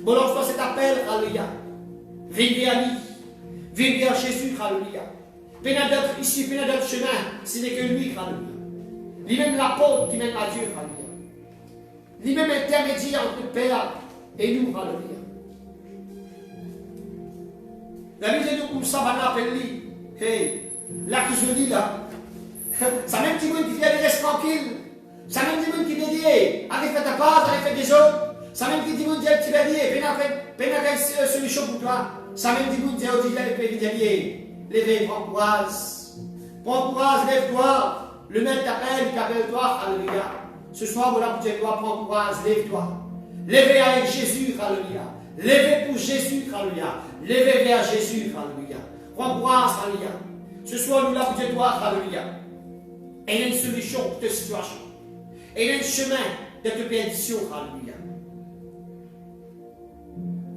Mon enfant, cet appel, alléluia. Viens vers lui. Viens vers Jésus, alléluia. Pénal d'autres ici, pénal d'autres chemin, ce n'est que lui, alléluia. Lui-même la porte qui mène à Dieu, alléluia. Lui-même intermédiaire entre le Père et nous, alléluia. La Bible dit comme ça, va l'appeler. Hey, là que je dis là, ça même petit monde qui vient de rester tranquille. Ça même petit monde qui dit, hey, allez faire ta part, allez faire des autres. Ça même petit monde qui dit, tu vas dire, peine solution pour toi. Ça même petit monde qui dit, lève, prends courage, lève-toi. Le maître t'appelle toi, alléluia. Ce soir, voilà pour toi, prends courage, lève-toi. Lève avec Jésus, alléluia. Levez pour Jésus, alléluia. Levez vers Jésus, alléluia. Prends courage, alléluia. Ce soir, nous l'avons dit, toi, alléluia. Et il y a une solution pour ta situation. Et il y a un chemin de ta perdition, alléluia.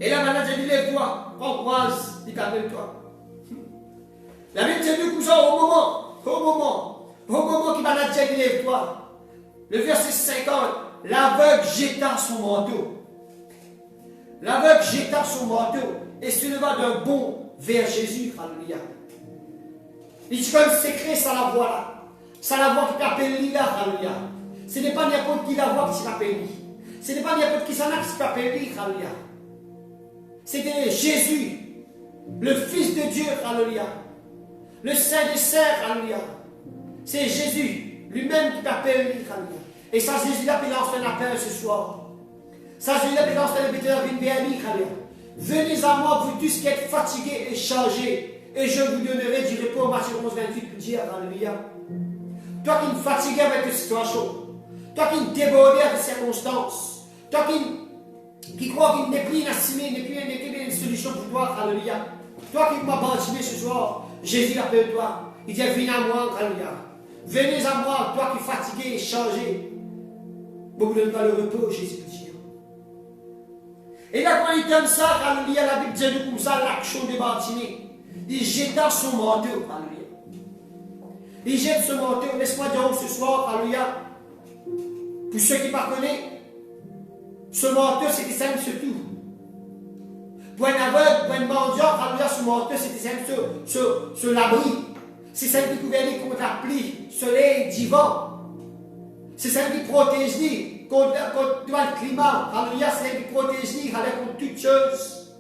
Et là, maintenant, je dis, lève-toi, prends courage, il t'appelle-toi. La Bible dit, nous, ça, au moment qui va la dire, lève-toi. Le verset 50, l'aveugle jeta son manteau. L'aveugle jeta son manteau et se leva d'un bond vers Jésus. Alléluia. Il dit comme secret, ça la voix là. Ça la voix qui t'appelle là. Alléluia. Ce n'est pas n'importe qui la voix qui t'appelle. Ce n'est pas n'importe qui s'en a qui t'appelle. Alléluia. C'était Jésus, le Fils de Dieu. Alléluia. Le Saint des Saints. Alléluia. C'est Jésus lui-même qui t'appelle. Alléluia. Et ça, Jésus là, il lance un appel ce soir. Ça, Jésus là, il lance un appel. Venez à moi, vous tous qui êtes fatigués et chargés, et je vous donnerai du repos. Matthieu 11, 28 pour dire, alléluia. Toi qui es fatigué avec tes situations, toi qui es débordé avec tes circonstances, toi qui crois qu'il n'est plus inassumé, n'est plus une solution pour toi, alléluia. Toi qui m'as bâtimé ce soir, Jésus appelle toi. Il dit, viens à moi, alléluia. Venez à moi, toi qui es fatigué et chargé. Vous ne donnez pas le repos, Jésus dit. Et là, quand il donne ça, alléluia, la Bible dit comme ça, l'action de Bartimée. Il jeta son manteau, alléluia. Il jette son manteau. Laisse-moi dire ce soir, alléluia. Pour ceux qui ne connaissent, ce manteau, c'était simple surtout. Pour un aveugle, pour un mendiant, alléluia, ce manteau, c'était simple sur l'abri. C'est celle qui couvert contre la pluie, soleil, divin. C'est celle qui protège lui contre le climat. Alléluia, c'est celle qui protège lui contre toutes choses.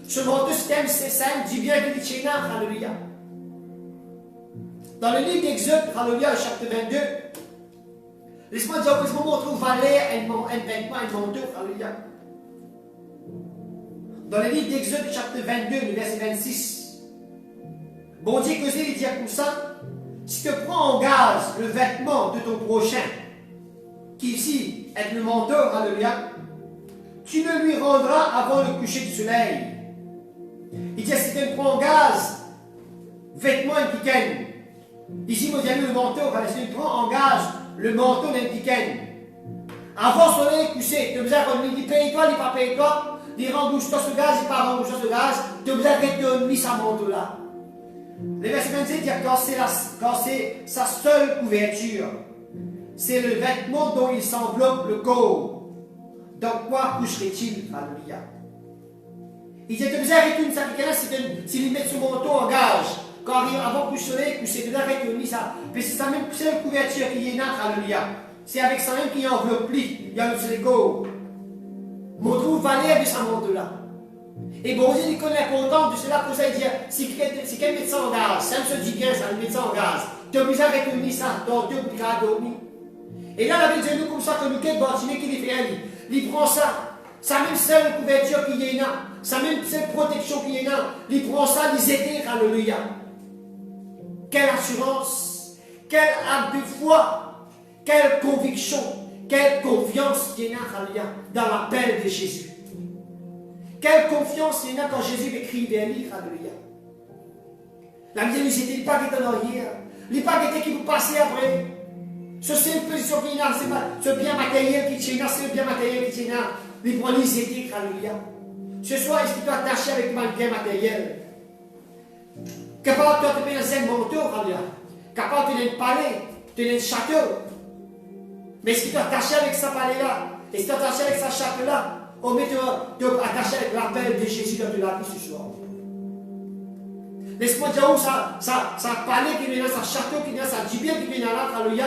Ce manteau, c'est simple, du bien qui dit alléluia. Dans le livre d'Exode, alléluia, chapitre 22, laisse-moi montrer où valait un vêtement, un manteau, alléluia. Dans le livre d'Exode, chapitre 22, le verset 26, bon Dieu causé, il dit comme ça, si tu prends en gage le vêtement de ton prochain, qui ici est le manteau, alléluia, tu ne lui rendras avant le coucher du soleil. Il dit, si tu prends en gage vêtement impliqué, ici, moi, j'ai le manteau, si tu prends en gage le manteau d'impliqué, avant le soleil couché, tu as besoin de dire, paye-toi, il pas paye-toi, il rembourse-toi ce gaz, il pas rembourse ce gaz, tu as besoin de mettre ce manteau-là. Le verset 26 dit que quand c'est sa seule couverture, c'est le vêtement dont il s'enveloppe le corps. Dans quoi coucherait-il? Alléluia. Il dit que vous arrêtez une sacrifice s'il met son manteau en gage. Quand avant que le soleil couche, vous arrêtez ça. Mais c'est sa même seule couverture qui est née, alléluia. C'est avec ça même qui enveloppe lui, il y a le corps. Mon trou valait de sa manteau-là. Et bon Dieu, il connaît l'importance de cela pour ça, il dit, si quelqu'un met ça en gaz, ça me se dit bien, ça met ça en gaz, tu as besoin de retenir ça, dans deux pour dormir. Et là, la Bible dit nous comme ça, que nous, quel bâtiment qui les fait, il prend ça, sa même seule couverture qui est là, sa même seule protection qui est là, il prend ça, il éteint, alléluia. Quelle assurance, quel acte de foi, quelle conviction, quelle confiance qui est là, alléluia, dans l'appel de Jésus. Quelle confiance il y a quand Jésus écrit vers lui, alléluia. La Bible dit, il n'est pas qui est en arrière, il n'est pas qui vous passez après. Ce c'est une position qui est là, c'est ce bien matériel qui tient là, c'est le bien matériel qui tient là. Il prend les éthiques, alléluia. Ce soir, est-ce que tu es attaché avec le bien matériel? Capable de te payer un manteau, alléluia. Capable de te donner un palais, de te donner un château. Mais est-ce que tu es attaché avec ce palais-là? Est-ce que tu es attaché avec ce château-là? On met te attacher avec l'appel de Jésus dans la vie ce soir. Laisse-moi dire où ça palais qui vient là, ça château qui vient, ça du bien qui vient là, alléluia.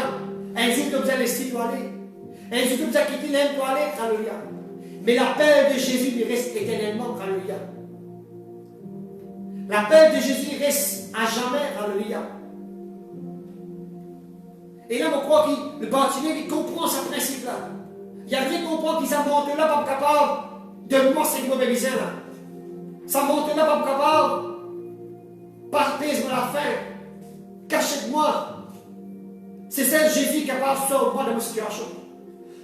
Un jour tu as besoin de laisser toi aller. Un jour tu as besoin de quitter l'aime pour aller, alléluia. Mais l'appel de Jésus il reste éternellement, alléluia. L'appel de Jésus il reste à jamais, alléluia. Et là, on croit que le bâtiment il comprend ce principe-là. Il y a rien comprendre qui s'invente là, pas capable de moi, c'est mauvais misère là. Ça monte là, pas capable. Partez-moi la fin. Cachez-moi. C'est celle Jésus qui est capable de sauver moi de ma situation.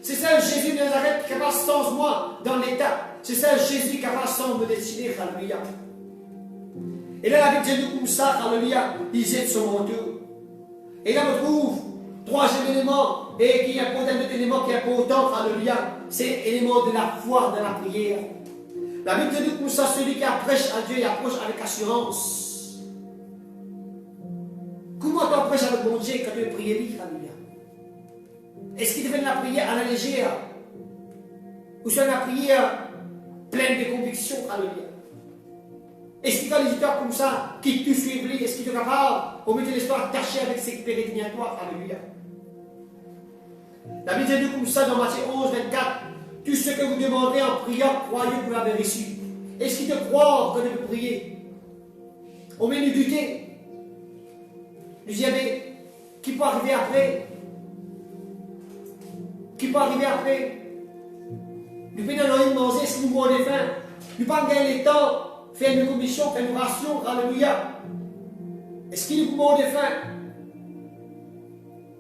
C'est celle Jésus de Nazareth qui est capable de sauver moi dans l'état. C'est celle Jésus qui est capable de sauver me destiner. Alléluia. Et là, la Bible dit nous comme ça, alléluia, il jette son manteau. Et là, on trouve troisième élément, et qui est un autre élément qui est important, alléluia, c'est l'élément de la foi dans la prière. La Bible dit comme ça, celui qui approche à Dieu, il approche avec assurance. Comment tu approches avec mon Dieu quand tu veux prier lui, alléluia? Est-ce qu'il devait la prière à la légère? Ou c'est la prière pleine de conviction, alléluia? Est-ce qu'il y a des histoires comme ça qui te suivent? Est-ce qu'il est capable, au milieu de l'histoire, attachée avec ses pérégrinations, alléluia? La Bible dit comme ça dans Matthieu 11, 24. Tout ce que vous demandez en priant, croyez que vous l'avez reçu. Est-ce qu'il te croit que tu peux prier? On met nous douter. Nous disons, mais qui peut arriver après? Qui peut arriver après? Nous venons dans une manger, si nous mourons de faim. Nous pas gagner le temps, faire une commission, faire une ration, alléluia. Est-ce qu'il nous demande de faim?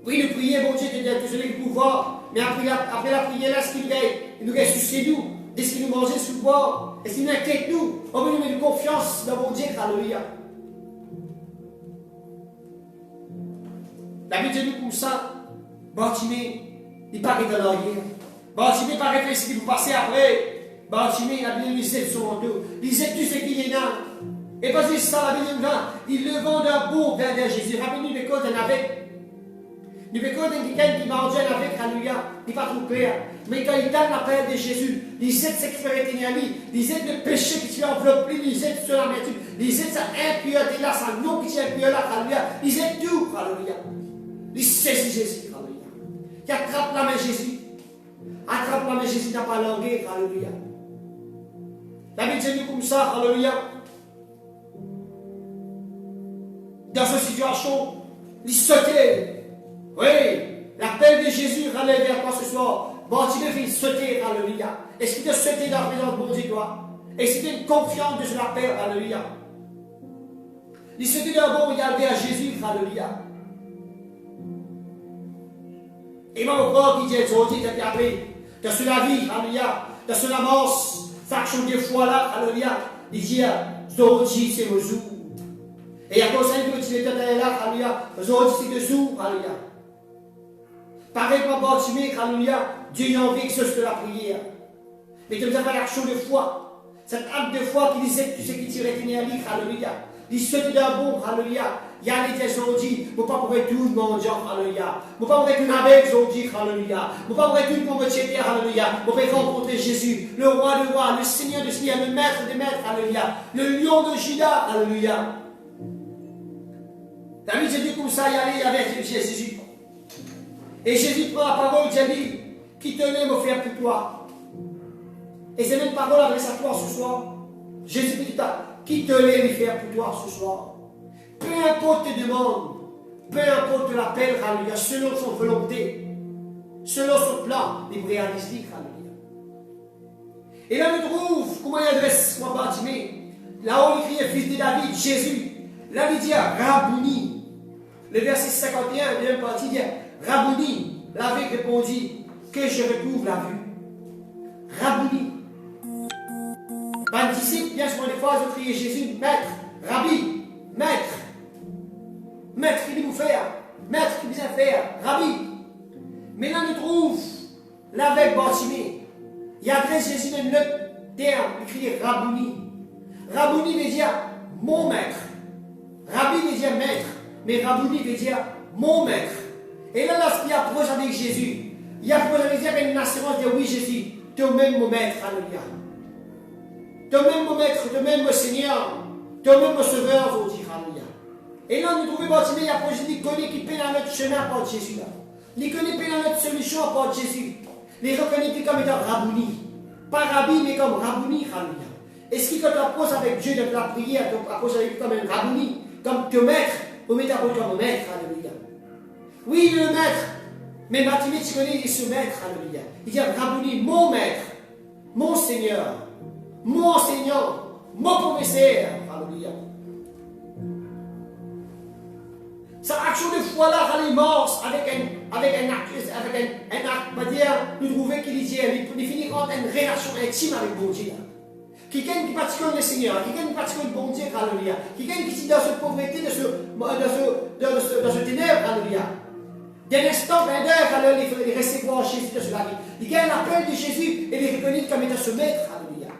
Oui, nous prions, bon Dieu, tu as tous les pouvoirs, mais après la prière, là, ce qu'il gagne, il nous gagne soucier nous, de ce qu'il nous mange sous le bois, est-ce qu'il nous inquiète nous? On veut nous mettre confiance dans mon Dieu, alléluia. La Bible dit comme ça, Bartimée, il paraît dans l'arrière. Bartimée paraît que si vous passez après, Bartimée, la Bible lisait sur son dos, lisait tout ce qu'il y a. Et parce que ça, la Bible dit, il le vend d'un beau vers Jésus. Rappelez-nous des causes d'un avec. Nous avons quelqu'un qui mange avec, alléluia, il n'est pas trop clair. Mais quand il donne l'appel de Jésus, il aide s'expérimenter en lui, il aide le péché qui t'a enveloppé, il aide sur l'amertume, il aide sa impureté là, sa nom qui t'a impur là, alléluia. Il aide tout, alléluia. Il saisit Jésus, alléluia. Il attrape la main Jésus. Attrape la main Jésus, n'a pas langué, alléluia. La Bible dit comme ça, alléluia. Dans cette situation, il sautait. Oui, l'appel de Jésus râlait vers toi ce soir. Bartimée fait sauter, alléluia. Est-ce qu'il te sauté dans la présence de mon Dieu, toi? Est-ce qu'il te confiant de ce appel, alléluia? Il sautait d'un bon regarder à Jésus, alléluia. Et moi, encore, qui dit, aujourd'hui, tu as appris, dans la vie, alléluia, dans son amorce, sa action de foi là, alléluia, il dit, aujourd'hui, c'est le jour. Et à cause de ce que tu es là, alléluia, aujourd'hui, c'est le jour, alléluia. Pareil pour Bartimée, alléluia, Dieu a envie que ce soit la prière. Mais tu as fait l'action de foi. Cette acte de foi qui disait tout ce qui tirait à lui, alléluia. Il se d'un bon, alléluia. Il y a les aujourd'hui, il ne faut pas pour tout le monde, alléluia. Il ne faut pas pour tout avec aujourd'hui, alléluia. Il ne faut pas pour tout pour me tirer, alléluia. Il faut rencontrer Jésus, le roi de rois, le Seigneur de Seigneur, le maître des maîtres, alléluia. Le lion de Juda, alléluia. David s'est dit comme ça, il allait avec Jésus. Et Jésus prend la parole, il dit, qui tenait me faire pour toi. Et ces mêmes paroles adressées à toi ce soir. Jésus dit, qui tenait me faire pour toi ce soir. Peu importe tes demandes, peu importe l'appel, alléluia, selon son volonté, selon son plan, il réalise, alléluia. Et là, nous trouve comment il adresse moi Bartimée. Là-haut, il crie, fils de David, Jésus. Là, il dit, Rabouni. Le verset 51, la deuxième partie, dit, Rabouni, l'avait répondu, que je retrouve la vue. Rabouni. Par disciple, bien souvent des fois, ils ont crié Jésus, maître, rabbi, maître. Maître, qu'il vous faire, maître, qu'il vous faire, rabbi. Mais là, nous trouve l'avec Bartimée. Il adresse Jésus même le terme, il crie Rabouni. Rabouni veut dire mon maître. Rabbi veut dire maître. Mais Rabouni veut dire mon maître. Et là, lorsqu'il approche avec Jésus, il approche avec Jésus avec une assurance de oui, Jésus, tu es même mon maître, alléluia. Tu es même mon maître, tu es même mon Seigneur, tu es même mon sauveur, vous dire, alléluia. Et là, nous trouvons Bartimée, il approche, il connaît qui peine à notre chemin par Jésus là. Il connaît peine à notre solution par Jésus. Il reconnaît comme étant Rabouni. Pas Rabbi, mais comme Rabouni, alléluia. Est-ce qu'il, quand tu approches avec Dieu dans la prière, tu approches avec lui comme un Rabouni, comme ton maître, ou mettre comme maître, alléluia. Oui, le maître. Mais Bartimée, tu connais, il est ce maître, alléluia. Il dit Rabouni, mon maître, mon Seigneur, mon enseignant, mon professeur, alléluia. Sa action de foi là, elle est morte avec un acte, on va dire, nous trouvons qu'il finit par une relation intime avec bon Dieu. Quelqu'un qui pratique le Seigneur, quelqu'un qui pratique le bon Dieu, alléluia. Quelqu'un qui est dans cette pauvreté, dans ce ténèbre, alléluia. D'un instant, d'un heure, il recevoir Jésus de cela. Il gagne l'appel de Jésus et il reconnaît comme étant ce maître, alléluia.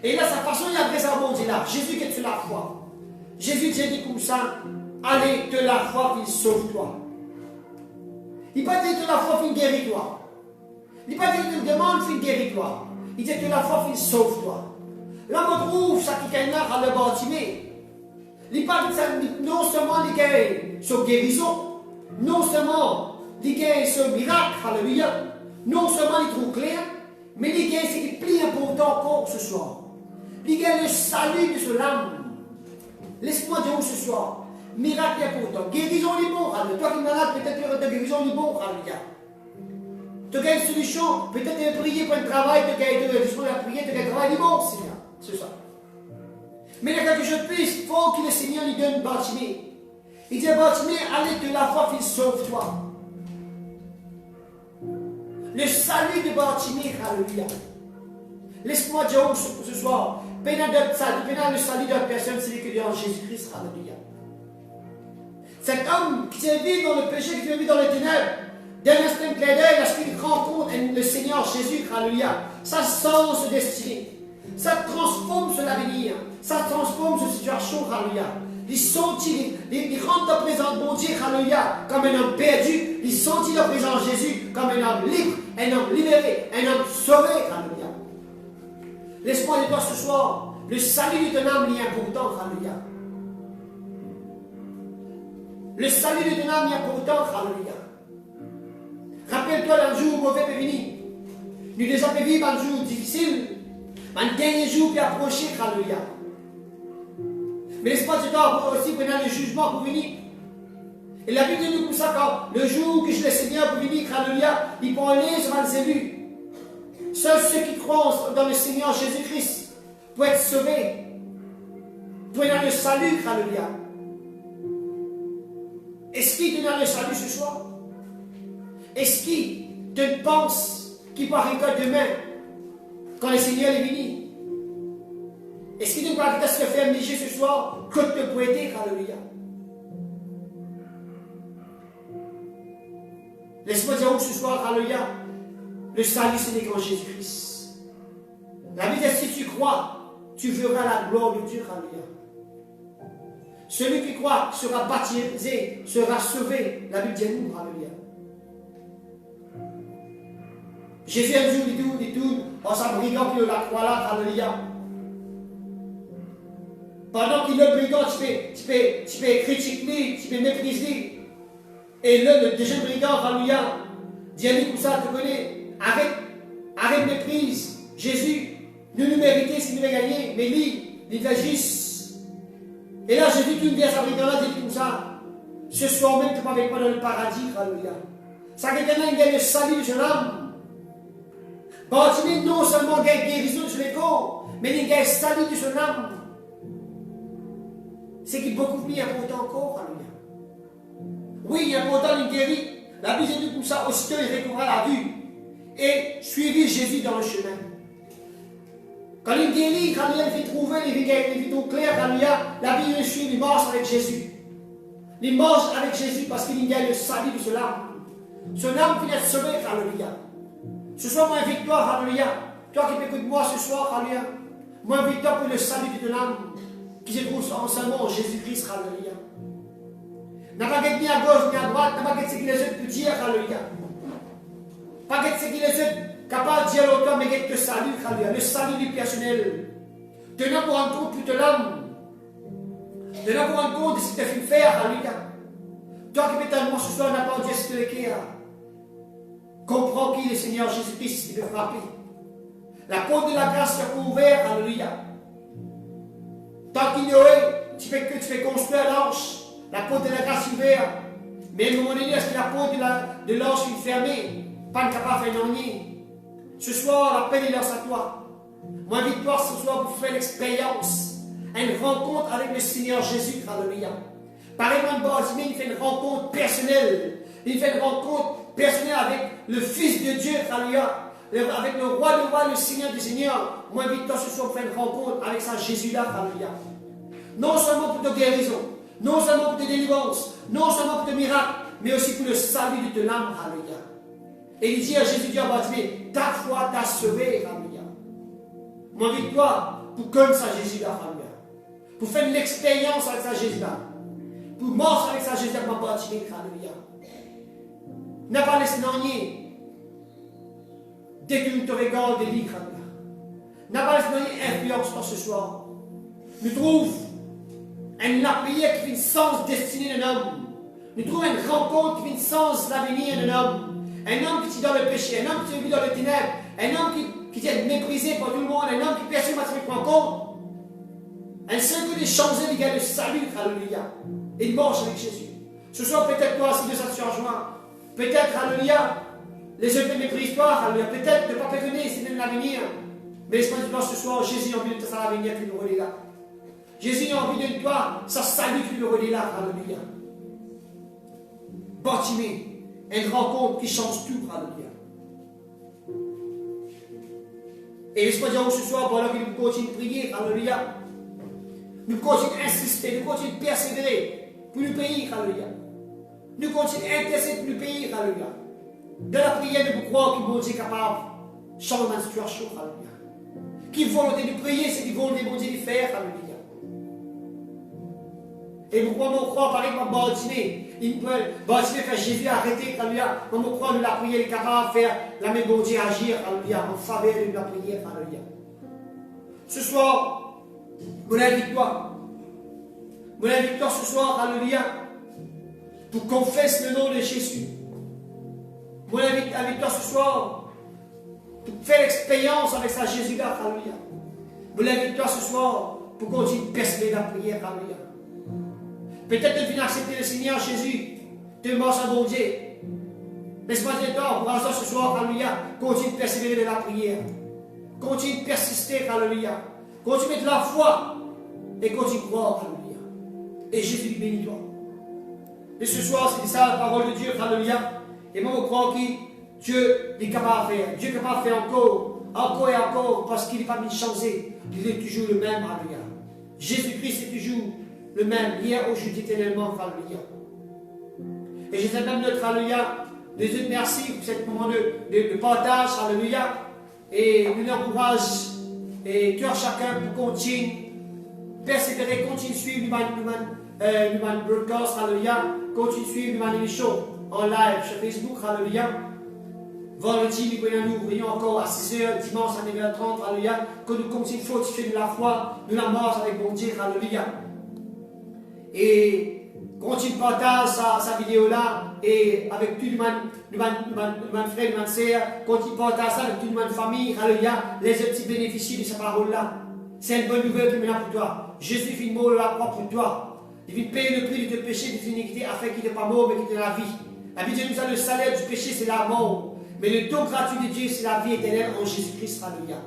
Et là, sa façon, il adresse à bon Dieu là. Jésus qui est sur la foi. Jésus dit comme ça, allez de la foi, il sauve toi. Il ne pas dire de la foi, il guérit toi. Il ne pas dire de demande, il guérit toi. Il dit que la foi, il sauve toi. Là, on trouve ça qui est là à le Bartimée. Il parle de ça, non seulement il gagne sur guérison, non seulement il gagne sur miracle, alléluia, non seulement il trouve clair, mais il gagne ce qui est plus important encore ce soir. Il gagne le salut de son âme. Laisse-moi dire ce soir, miracle est important. Guérison est bon, alléluia. Toi qui es malade, peut-être que ta guérison est bon, alléluia. Tu as une solution. Peut-être tu as prié pour un travail, tu as prié, tu as un travail du bon, Seigneur. C'est ça. Mais il y a quelque chose de plus. Il faut que le Seigneur lui donne Bartimée. Il dit à Bartimée, allez de la foi, il sauve-toi. Le salut de Bartimée, alléluia. Laisse-moi dire ce soir, pendant le salut de la personne, c'est que en Jésus-Christ, alléluia. Cet homme qui s'est vu dans le péché, qui s'est vu dans les ténèbres, d'un instant clair d'œil, lorsqu'il rencontre le Seigneur Jésus, alléluia, ça change de destinée. Ça transforme son avenir. Ça transforme sa situation, alléluia. Il sentit, il rentre dans la présence de mon Dieu, alléluia, comme un homme perdu. Il sentit dans la présence de Jésus comme un homme libre, un homme libéré, un homme sauvé, alléluia. Laisse-moi dire toi ce soir, le salut de ton âme est important, alléluia. Le salut de ton âme est important, alléluia. Rappelle-toi d'un jour mauvais peut venir. Nous déjà vivre un jour difficile, un dernier jour qui approché, alléluia. Mais laisse-moi dire toi aussi pendant le jugement pour venir. Et la Bible dit nous comme ça, quand le jour que je le Seigneur pour venir, alléluia, il prend les sur les élus. Seuls ceux qui croient dans le Seigneur Jésus-Christ pour être sauvés, pour être dans le salut, alléluia. Est-ce qu'il te donne le salut ce soir? Est-ce qu'il te pense qu'il va arriver demain quand le Seigneur est venu? Est-ce qu'il te croit que tu as fait miger ce soir que te peut aider, alléluia? Laisse-moi dire ce soir, alléluia, le salut ce n'est qu'en Jésus-Christ. La Bible dit si tu crois, tu verras la gloire de Dieu, alléluia. Celui qui croit sera baptisé, sera sauvé. La Bible dit nous, alléluia. Jésus un jour dit tout, en s'abriguant puis la croix là, alléluia. Pendant qu'il est brigand, tu peux critiquer, tu peux mépriser. Et là, le deuxième brigand, alléluia, dit à lui comme ça, tu connais, arrête méprise. Jésus, nous méritons ce qu'il nous a gagné, mais lui, il va juste. Et là, Jésus, tu me dis à sa brigand là, dit comme ça, ce soir même, tu vas avec moi dans le paradis, alléluia. Ça que quelqu'un gagne le salut de son âme. Bartimée non seulement gagne guérison sur les corps, mais il gagne le salut de son âme. C'est qui est beaucoup plus important encore, alléluia. Oui, il est important de guérir. La Bible dit comme ça, aussitôt il recouvra la vue et suivit Jésus dans le chemin. Quand il guérit, quand il fait trouver les vidéos claires, alléluia, la Bible suit, il marche avec Jésus. Il marche avec Jésus parce qu'il gagne le salut de son âme. Son âme finit être sauvée, alléluia. Ce soir, moi, victoire, alléluia. Toi qui m'écoutes moi ce soir, alléluia. Moi, victoire pour le salut de ton âme qui se trouve en seulement en Jésus-Christ, alléluia. N'a pas gagné ni à gauche ni à droite, n'a pas gagné ce qu'il les autres peut dire, alléluia. Pas gagné ce qu'il les autres capable de dire à l'auteur, mais gagné le salut, alléluia. Le salut du personnel. Tenant pour rendre compte toute l'âme. Tenant pour rendre compte de ce que tu as fait faire, alléluia. Toi qui m'étais moi ce soir, n'a pas dit ce que tu as. Comprends qui est le Seigneur Jésus-Christ qui veut frapper. La porte de la grâce est ouverte, alléluia. Tant qu'il y aurait, tu fais construire l'arche. La porte de la grâce est ouverte. Mais à un moment donné, est-ce que la porte de l'arche est fermée? Pas capable de faire rien. Ce soir, la paix est là à toi. Moi, victoire ce soir pour faire l'expérience. Une rencontre avec le Seigneur Jésus, alléluia. Pareillement, Bartimée, il fait une rencontre personnelle. Il fait une rencontre personnelle avec le Fils de Dieu, alléluia. Avec le roi de roi, le Seigneur des Seigneurs. Moi, victoire ce soir pour faire une rencontre avec ça, Jésus-là, alléluia. Non seulement pour ta guérison, non seulement pour ta délivrance, non seulement pour tes miracles, mais aussi pour le salut de ton âme, alléluia. Et il dit à Jésus, Dieu, Bartimée, ta foi t'a sauvé, alléluia. Mon victoire pour connaître ça, Jésus-là, alléluia. Pour faire une expérience avec ça, Jésus-là. Pour marcher avec ça, Jésus-là, mon Bartimée, alléluia. N'a pas laissé rien. Dès que nous te regardons des livres, alléluia. N'a pas laissé rien influence pour ce soir. Nous trouvons une prière qui fait une sens destinée d'un homme. Nous trouvons une rencontre qui fait une sens l'avenir d'un homme. Un homme qui est dans le péché, un homme qui vit dans le ténèbre, un homme qui est méprisé par tout le monde, un homme qui personne ne va se prendre compte. Un seul coup de changer, il gagne le salut, alléluia. Et il marche avec Jésus. Ce soir, peut-être toi, si de ça changement. Peut-être, alléluia, Les œuvres de mes préhistoires, alléluia. Peut-être ne pas pardonner, c'est même l'avenir. Mais laisse-moi dire ce soir, Jésus a envie de ça l'avenir qui nous relie là. Jésus a envie de toi, ça salut qui nous relie là, alléluia. Bartimée, une rencontre qui change tout, alléluia. Et laisse-moi dire ce soir, pendant que nous continuons de prier, alléluia. Nous continuons d'insister, nous continuons de persévérer pour nous payer, alléluia. Nous continuons d'intercéder pour nous payer, alléluia. De la prière, nous croire que Dieu est capable de changer ma situation, alléluia. Qui volonté de prier, c'est qui volonté de Dieu de faire, alléluia. Et pourquoi on croit, par exemple, à Bartimée, Bartimée fait Jésus arrêter, alléluia. On croit que la prière est capable de faire la même bon Dieu agir, alléluia, en faveur de la prière, alléluia. Ce soir, mon invite-toi ce soir, alléluia, pour confesser le nom de Jésus. Mon invite-toi ce soir, pour faire l'expérience avec sa Jésus-là, alléluia. Mon invite-toi ce soir, pour continuer de persévérer la prière, alléluia. Peut-être que tu viens accepter le Seigneur Jésus, tu manges un bon Dieu. Laisse-moi dire pour l'instant ce soir, alléluia, continue de persévérer dans la prière. Continue de persister, alléluia. Continue de la foi et continue de croire, alléluia. Et Jésus lui bénit toi. Et ce soir, c'est ça la parole de Dieu, alléluia. Et moi, je crois que Dieu est capable de faire. Dieu est capable de faire encore et encore, parce qu'il n'est pas mis changé. Il est toujours le même, alléluia. Jésus-Christ est toujours le même, hier, aujourd'hui, éternellement, alléluia. Et je sais même notre alléluia, de Dieu merci pour ce moment de partage, alléluia. Et nous encourage et cœur chacun pour continuer, persévérer, continuer de suivre le broadcast, alléluia, continuer de suivre l'émission en live sur Facebook, alléluia. Vendredi, nous voyons encore à 6h, dimanche à 9h30, alléluia, que nous continuons de fortifier de la foi, de la marche avec bon Dieu, alléluia. Et continue de partager sa vidéo là, et avec tout le monde frère, le monde sœur, continue de partager ça avec tout le monde famille, alléluia, les petits bénéficiaires de sa parole là. C'est une bonne nouvelle qui est là pour toi. Jésus vit mort de la croix pour toi. Il vient payer le prix de tes péchés, de tes iniquités, afin qu'il n'ait pas mort, mais qu'il ait la vie. La vie de Dieu nous a le salaire du péché, c'est la mort. Mais le don gratuit de Dieu, c'est la vie éternelle en Jésus-Christ, alléluia.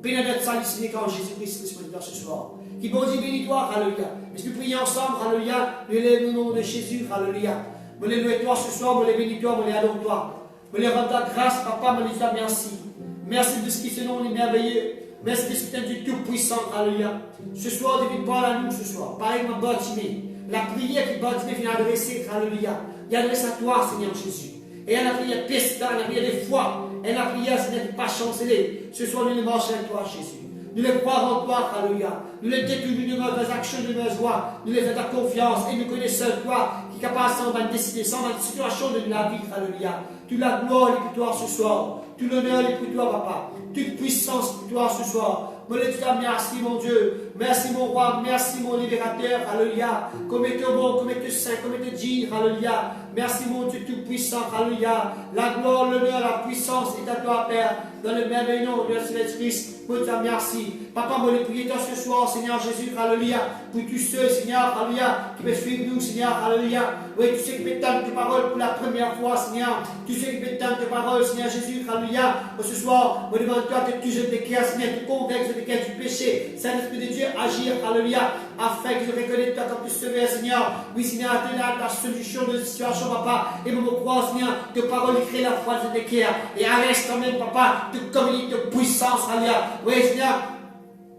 Bénis notre salut, Seigneur, en Jésus-Christ, laisse-moi ce soir. Qui bon Dieu bénis toi, alléluia. Mais si nous prions ensemble, alléluia, nous élèvons le nom de Jésus, alléluia. Me les louer toi ce soir, me les bénis toi, me les adore toi. Me les rends ta grâce, papa, me les dis merci. Merci de ce qui ce nom est merveilleux. Merci de ce qui est du tout-puissant, alléluia. Ce soir, David parle à nous ce soir. Pareil, ma Bartimée. La prière que Bartimée vient adresser, alléluia. Il adresse à toi, Seigneur Jésus. Et elle a prière persistante, elle a prière de foi. Elle a prière, Seigneur, de ne pas chanceler. Ce soir, nous marchons avec toi, Jésus. Nous les croyons en toi, alléluia. Nous les détournons de nos actions, de nos joies. Nous les faisons confiance et nous connaissons toi qui est capable de décider, sans la situation de la vie, alléluia. Toute la gloire est pour toi ce soir. Tout l'honneur est pour toi, papa. Toute puissance pour toi ce soir. Me le dis merci, mon Dieu. Merci, mon roi. Merci, mon libérateur. Alléluia. Comme tu es bon, comme tu es saint, comme tu es digne. Alléluia. Merci, mon Dieu tout-puissant. Alléluia. La gloire, l'honneur, la puissance est à toi, Père. Dans le merveilleux nom de Jésus-Christ. Me dis merci. Papa, me le prier toi ce soir, Seigneur Jésus. Alléluia. Pour tous ceux, Seigneur. Alléluia. Qui peuvent suivre nous, Seigneur. Alléluia. Oui, tous ceux qui peuvent tendre tes paroles pour la première fois, Seigneur. Tous ceux qui peuvent tendre tes paroles, Seigneur Jésus. Alléluia. Ce soir, me demande-toi que tu jettes des cœurs, Seigneur, tu convaincre de cœur du péché. Saint-Esprit de Dieu, agir, alléluia, afin que je reconnaisse toi comme tu serais, Seigneur. Oui, Seigneur, tu es là, ta solution de situation, papa. Et me croire, Seigneur, tes paroles créent la foi de tes cœurs. Et arrête quand même, papa, de communique de puissance, alléluia. Oui, Seigneur.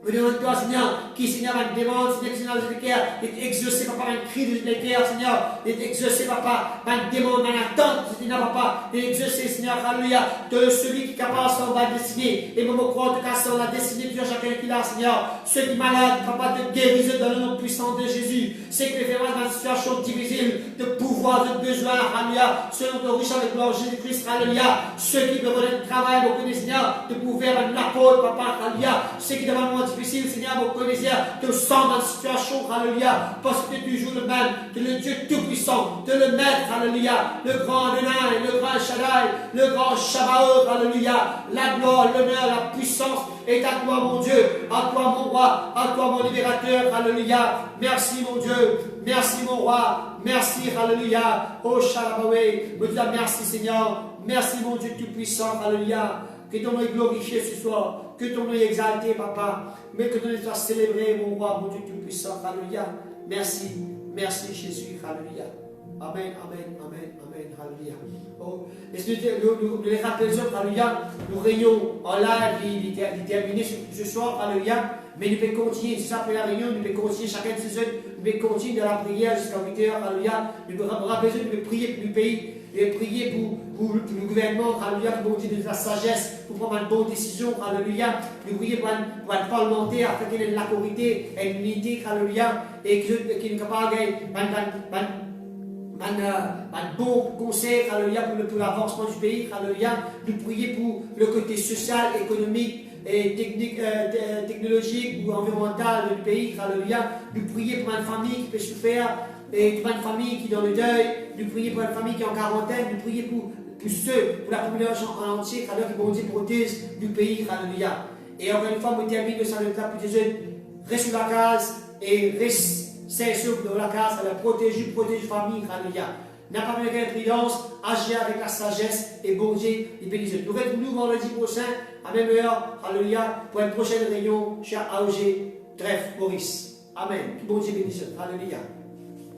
Me demande-toi, Seigneur, qui, Seigneur, va te demander, Seigneur, de cœur, d'être exaucé, papa, un cri de cœur, Seigneur, d'être exaucé, papa, un démon, une attente, Seigneur, papa, d'être exaucé, Seigneur, alléluia, de celui qui est capable de la destinée, et me croire de casser la destinée de chacun qui l'a, Seigneur, ceux qui sont malades, papa, de guérir dans le nom puissant de Jésus, ceux qui sont vraiment dans une situation difficile, de pouvoir, de besoin, alléluia, selon ton riche avec gloire, Jésus-Christ, alléluia, ceux qui veulent le travail, mon Seigneur, de pouvoir l'apôtre, papa, alléluia, ceux qui demandent difficile, Seigneur, mon connaisseur, te sens dans une situation, alléluia, parce que tu es toujours le même, tu es le Dieu tout-puissant, tu es le maître, alléluia, le grand Enaï, le grand Shaddai, le grand Shabbaoth, alléluia, la gloire, l'honneur, la puissance est à toi, mon Dieu, à toi, mon roi, à toi, mon libérateur, alléluia, merci, mon Dieu, merci, mon roi, merci, alléluia, oh Shalabawé, me dis merci, Seigneur, Merci, mon Dieu Tout-Puissant. Alléluia. Que ton nom est glorifié ce soir. Que ton nom est exalté, Papa. Mais que ton nom soit célébré, mon roi, mon Dieu Tout-Puissant. Alléluia. Merci. Merci, Jésus. Alléluia. Amen, amen, amen, amen. Alléluia. Oh, nous les rappelons, alléluia. Nous réunions en live, il est terminé ce soir, alléluia. Mais nous pouvons continuer, c'est ça après la réunion, nous pouvons continuer chacun de ces heures, nous pouvons continuer dans la prière jusqu'à 8 heures, alléluia. Nous pouvons rappeler, nous pouvons prier pour le pays, et prier pour le gouvernement, alléluia, pour donner de la sagesse, pour prendre une bonne décision, alléluia. Nous prier pour un parlementaire, afin qu'il ait de l'autorité et une unité, alléluia, et qu'il est capable un bon conseil, alléluia, pour l'avancement du pays, alléluia. Nous prier pour le côté social, économique, et technologique ou environnemental du pays, alléluia. Nous prier pour une famille qui peut souffrir, et pour une famille qui est dans le deuil, nous prier pour une famille qui est en quarantaine, nous prier pour ceux, pour la population en entier, alléluia, qui vont dire protège du pays, alléluia. Et encore une fois, nous terminons sur le temps pour des reste sur la case et reste sûr dans la case, alors protège la famille, alléluia. N'a pas besoin d'imprudence, agir avec la sagesse et bon Dieu, les bénisseurs. Nous retrouvons vendredi prochain, à même heure, alléluia, pour une prochaine réunion chez AOG, Trèfle, Maurice. Amen. Bon Dieu bénisseur. Alléluia.